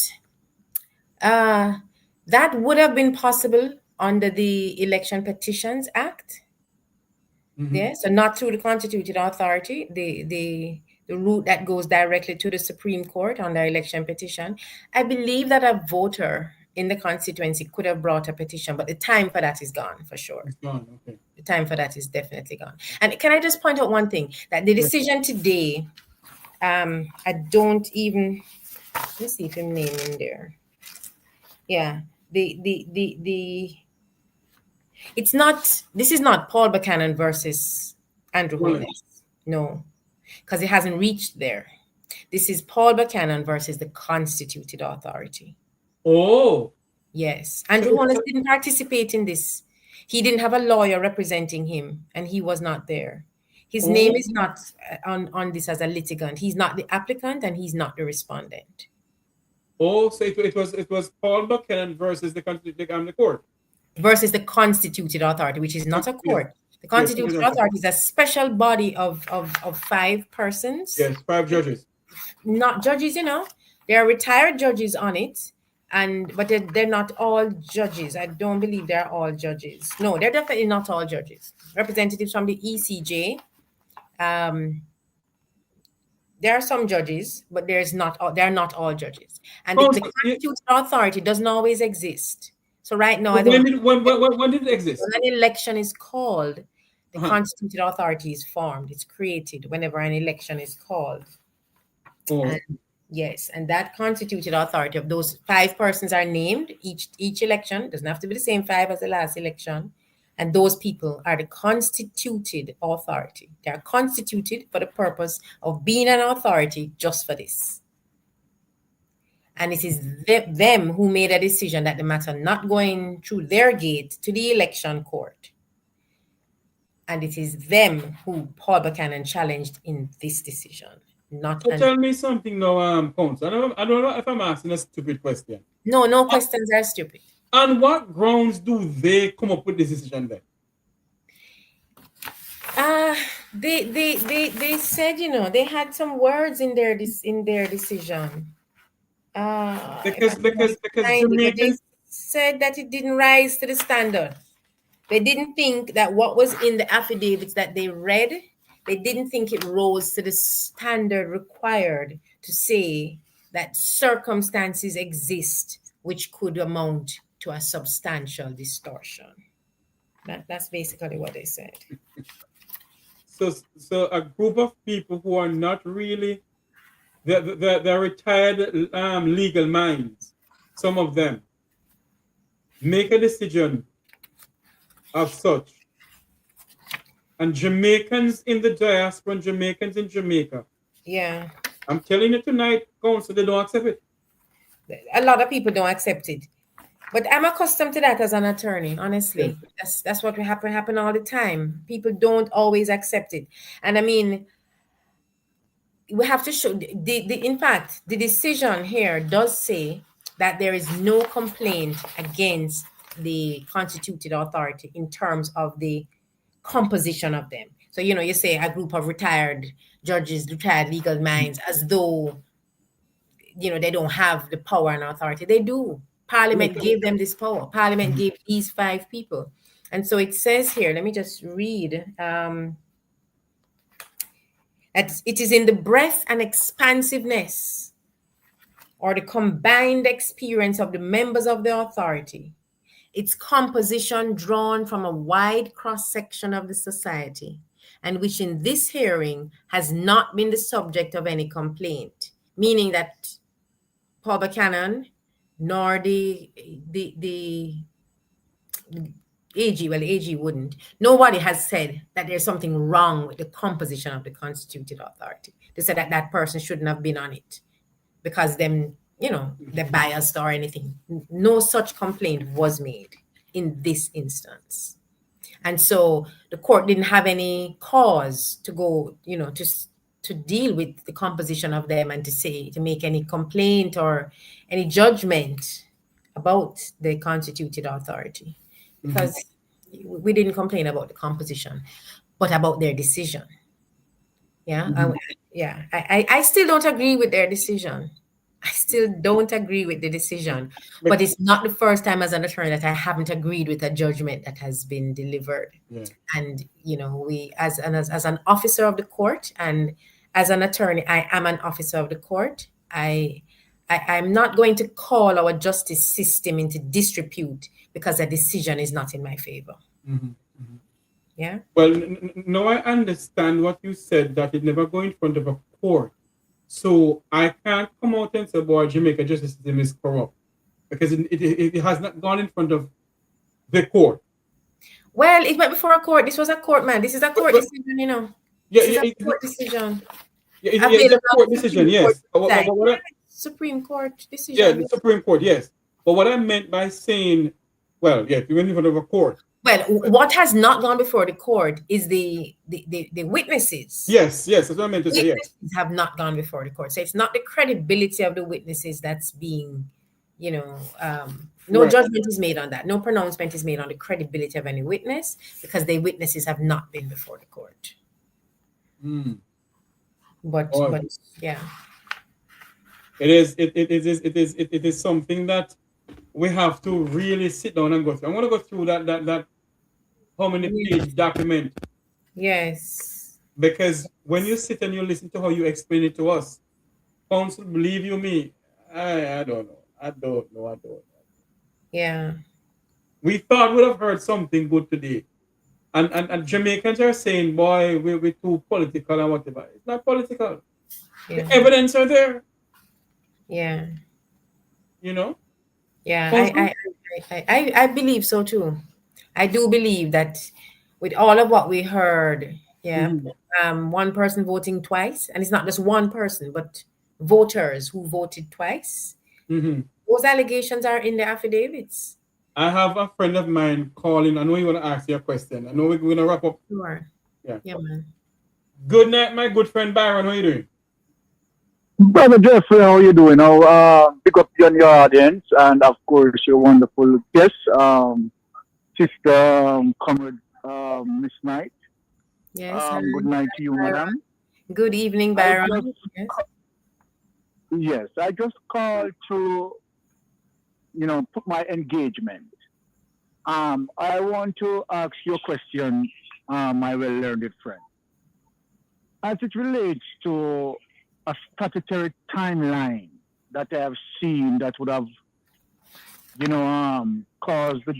that would have been possible under the Election Petitions Act. Yeah, so not through the constituted authority, the route that goes directly to the Supreme Court on the election petition. I believe that a voter in the constituency could have brought a petition, but the time for that is gone for sure. It's gone, okay. The time for that is definitely gone. And can I just point out one thing, that the decision today, I don't even, let's see if his name in there. Yeah, it's not, this is not Paul Buckhannon versus Andrew Holness. No, because it hasn't reached there. This is Paul Buckhannon versus the constituted authority. Oh. Yes. Andrew Holness didn't participate in this. He didn't have a lawyer representing him, and he was not there. His name is not on this as a litigant. He's not the applicant, and he's not the respondent. Oh, so it was Paul Buckhannon versus the court. Versus the constituted authority, which is not a court. The constituted authority is a special body of 5 persons. Yes, 5 judges. Not judges, you know. There are retired judges on it, but they're not all judges. I don't believe they're all judges. No, they're definitely not all judges. Representatives from the ECJ. There are some judges, but they're not all judges. And the constituted authority doesn't always exist. So right now, when did it exist? When an election is called, the constituted authority is formed. It's created whenever an election is called. And, yes, and that constituted authority of those 5 persons are named each election. It doesn't have to be the same 5 as the last election. And those people are the constituted authority. They are constituted for the purpose of being an authority just for this. And it is them who made a decision that the matter not going through their gate to the election court. And it is them who Paul Buckhannon challenged in this decision. Tell me something now, Pounce. I don't know if I'm asking a stupid question. No questions are stupid. On what grounds do they come up with this decision then? They said, you know, they had some words in their decision. Because they said that it didn't rise to the standard. They didn't think that what was in the affidavits that they read, they didn't think it rose to the standard required to say that circumstances exist which could amount to a substantial distortion. That's basically what they said. So a group of people who are not really they're retired legal minds, some of them, make a decision of such. And Jamaicans in the diaspora and Jamaicans in Jamaica. Yeah. I'm telling you tonight, Council, they don't accept it. A lot of people don't accept it. But I'm accustomed to that as an attorney, honestly. Yes. That's what happen all the time. People don't always accept it. And I mean, we have to show in fact, the decision here does say that there is no complaint against the constituted authority in terms of the composition of them. So, you know, you say a group of retired judges, retired legal minds, as though, you know, they don't have the power and authority. They do. Parliament gave them this power. Parliament gave these 5 people. And so it says here, let me just read. It is in the breadth and expansiveness, or the combined experience of the members of the authority, its composition drawn from a wide cross-section of the society, and which in this hearing has not been the subject of any complaint, meaning that Paul Buckhannon nor the AG, well, the AG wouldn't. Nobody has said that there's something wrong with the composition of the constituted authority. They said that that person shouldn't have been on it because them, they're biased or anything. No such complaint was made in this instance. And so the court didn't have any cause to go, to deal with the composition of them and to make any complaint or any judgment about the constituted authority, because we didn't complain about the composition, but about their decision. Yeah. I still don't agree with their decision. I still don't agree with the decision, but it's not the first time as an attorney that I haven't agreed with a judgment that has been delivered. Yeah. And, we, as an officer of the court and as an attorney, I am an officer of the court. I'm not going to call our justice system into disrepute because a decision is not in my favor. Yeah. Well, now I understand what you said, that it never go in front of a court. So I can't come out and say, boy, Jamaica justice system is corrupt, because it has not gone in front of the court. Well, it went before a court. This was a court, man. This is a court decision, This is a court decision. It's a court decision, yes. Supreme Court decision. Yeah, the Supreme Court, yes. But what I meant by saying, well, yeah, it went in front of a court. Well, what has not gone before the court is the witnesses. Yes, that's what I meant to say. Witnesses have not gone before the court. So it's not the credibility of the witnesses that's being, no judgment is made on that. No pronouncement is made on the credibility of any witness, because the witnesses have not been before the court. But yeah. It is something that we have to really sit down and go through. I'm going to go through that how many page document. Yes. Because when you sit and you listen to how you explain it to us, counsel, believe you me, I don't know. I don't know. Yeah. We thought we'd have heard something good today. And Jamaicans are saying, boy, we're too political and whatever. It's not political. Yeah. The evidence are there. Yeah. Yeah, I believe so too. I do believe that with all of what we heard, one person voting twice, and it's not just one person, but voters who voted twice. Those allegations are in the affidavits. I have a friend of mine calling. I know you want to ask you a question. I know we're going to wrap up. Sure. Yeah, man. Good night, my good friend Byron. How are you doing? Brother Jeffrey, how are you doing? Pick up you and your audience, and of course your wonderful guest, Sister Comrade Miss Knight. Yes. Good night to you, madam. Good evening, Byron. Yes, I just called to, put my engagement. I want to ask you a question, my well-learned friend. As it relates to a statutory timeline that I have seen that would have, caused the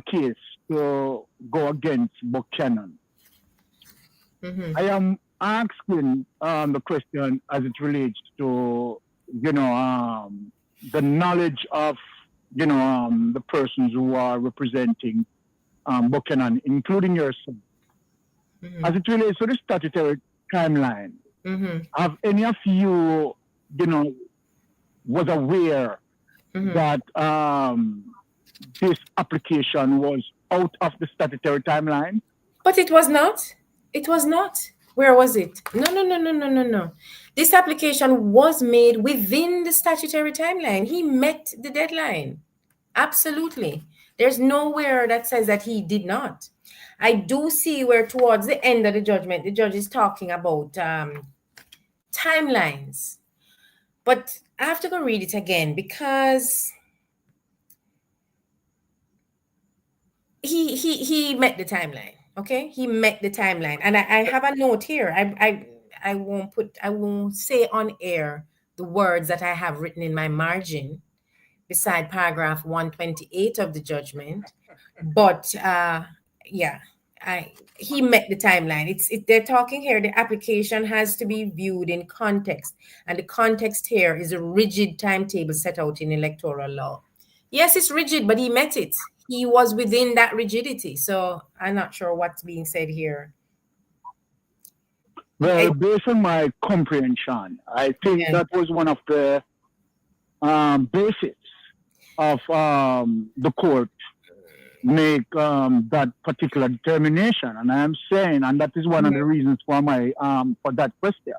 case to go against Buckhannon. I am asking the question as it relates to, the knowledge of, the persons who are representing Buckhannon, including yourself. As it relates to the statutory timeline, have any of you, was aware that this application was out of the statutory timeline? But it was not. It was not. Where was it? No. This application was made within the statutory timeline. He met the deadline. Absolutely. There's nowhere that says that he did not. I do see where towards the end of the judgment, the judge is talking about timelines. But I have to go read it again, because He met the timeline. Okay, he met the timeline, and I have a note here. I won't say on air the words that I have written in my margin beside paragraph 128 of the judgment, but yeah, he met the timeline. They're talking here. The application has to be viewed in context, and the context here is a rigid timetable set out in electoral law. Yes, it's rigid, but he met it. He was within that rigidity. So I'm not sure what's being said here. Well, based on my comprehension, I think that was one of the basis of the court make that particular determination. And I am saying, and that is one of the reasons for my for that question.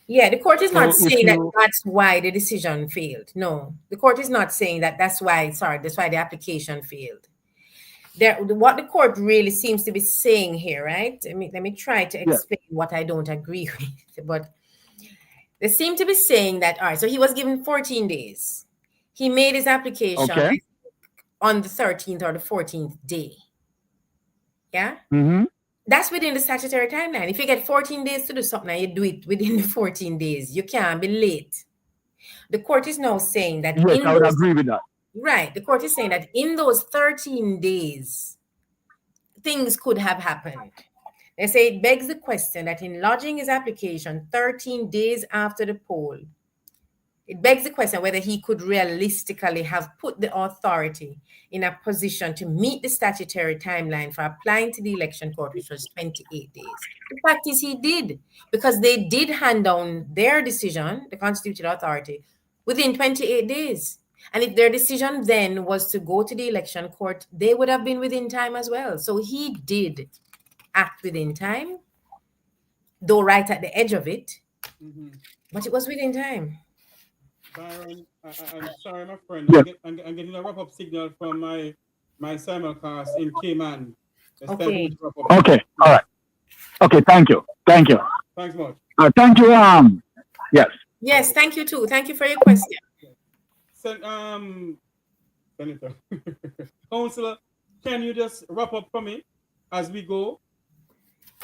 Yeah, the court is not saying that that's why the decision failed. No, the court is not saying that that's why the application failed. What the court really seems to be saying here, right? Let me try to explain what I don't agree with. But they seem to be saying that, all right, so he was given 14 days. He made his application on the 13th or the 14th day. Yeah? Mm-hmm. That's within the statutory timeline. If you get 14 days to do something and you do it within the 14 days, you can't be late. The court is now saying that. Yes, I would agree with that. Right. The court is saying that in those 13 days, things could have happened. They say it begs the question that in lodging his application 13 days after the poll, it begs the question whether he could realistically have put the authority in a position to meet the statutory timeline for applying to the election court, which was 28 days. The fact is he did, because they did hand down their decision, the constituted authority, within 28 days. And if their decision then was to go to the election court, they would have been within time as well. So he did act within time, though right at the edge of it, but it was within time. Byron, I'm sorry, my friend. Yeah. I'm getting a wrap-up signal from my simulcast in Cayman. Okay. Okay. All right. Okay. Thank you. Thank you. Thanks much. Thank you. Yes. Yes. Thank you too. Thank you for your question. Senator, Councillor, can you just wrap up for me as we go?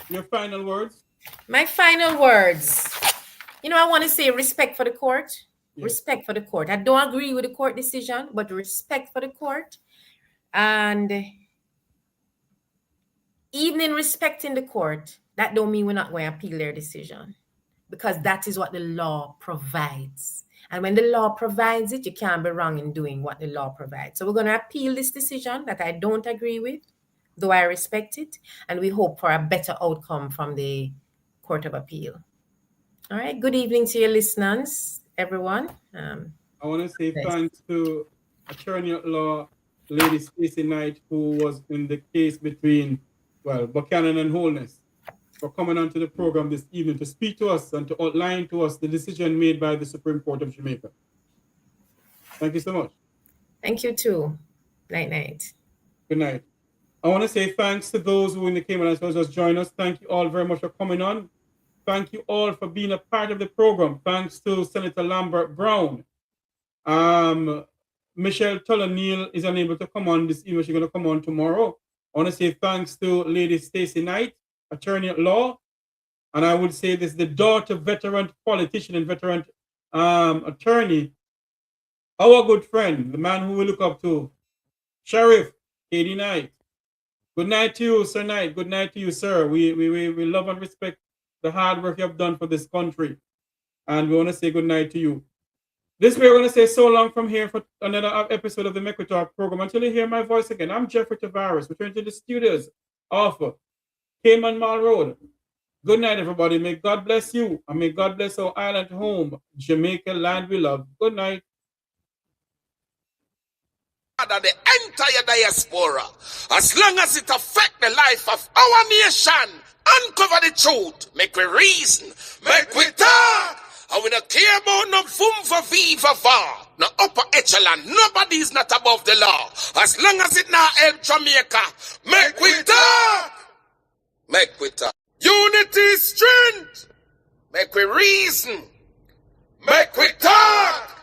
Your final words. My final words. I want to say respect for the court. Yes. Respect for the court. I don't agree with the court decision, but respect for the court. And even in respecting the court, that don't mean we're not going to appeal their decision, because that is what the law provides. And when the law provides it, you can't be wrong in doing what the law provides. So we're going to appeal this decision that I don't agree with, though I respect it. And we hope for a better outcome from the Court of Appeal. All right. Good evening to your listeners, everyone. I want to say thanks to Attorney at Law, Lady Stacy Knight, who was in the case between, Buckhannon and Holness, for coming onto the program this evening to speak to us and to outline to us the decision made by the Supreme Court of Jamaica. Thank you so much. Thank you too. Night. Good night. I want to say thanks to those who in the Cayman Islands just joined us. Thank you all very much for coming on. Thank you all for being a part of the program. Thanks to Senator Lambert Brown. Michelle Tuller-Neal is unable to come on this evening. She's going to come on tomorrow. I want to say thanks to Lady Stacy Knight, Attorney at Law. And I would say this, the daughter veteran politician and veteran attorney, our good friend, the man who we look up to, Sheriff K.D. Knight. Good night to you, Sir Knight. Good night to you, sir. We love and respect the hard work you have done for this country. And we want to say good night to you. This way, we're going to say so long from here for another episode of the Make We Talk program. Until you hear my voice again, I'm Jeffrey Tavares, returning to the studios of Cayman Mall Road. Good night, everybody. May God bless you, and may God bless our island home, Jamaica, land we love. Good night. The entire diaspora, as long as it affects the life of our nation, uncover the truth, make we reason, make we talk. And we don't care about no fum for viva va, no upper echelon. Nobody is not above the law. As long as it not help Jamaica, make we talk. Make we talk. Unity is strength. Make we reason. Make we talk.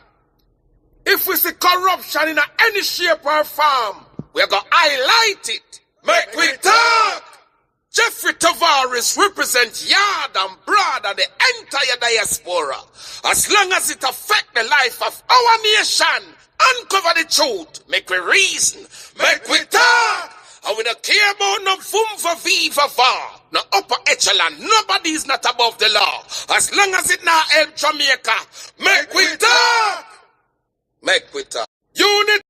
If we see corruption in any shape or form, We're going to highlight it. Make we talk. Jeffrey Tavares represents yard and broad and the entire diaspora. As long as it affect the life of our nation, uncover the truth, make we reason, make we talk. And we don't care about no vum viva va, no upper echelon. Nobody is not above the law. As long as it now help Jamaica, make we talk. Make we talk. Unit.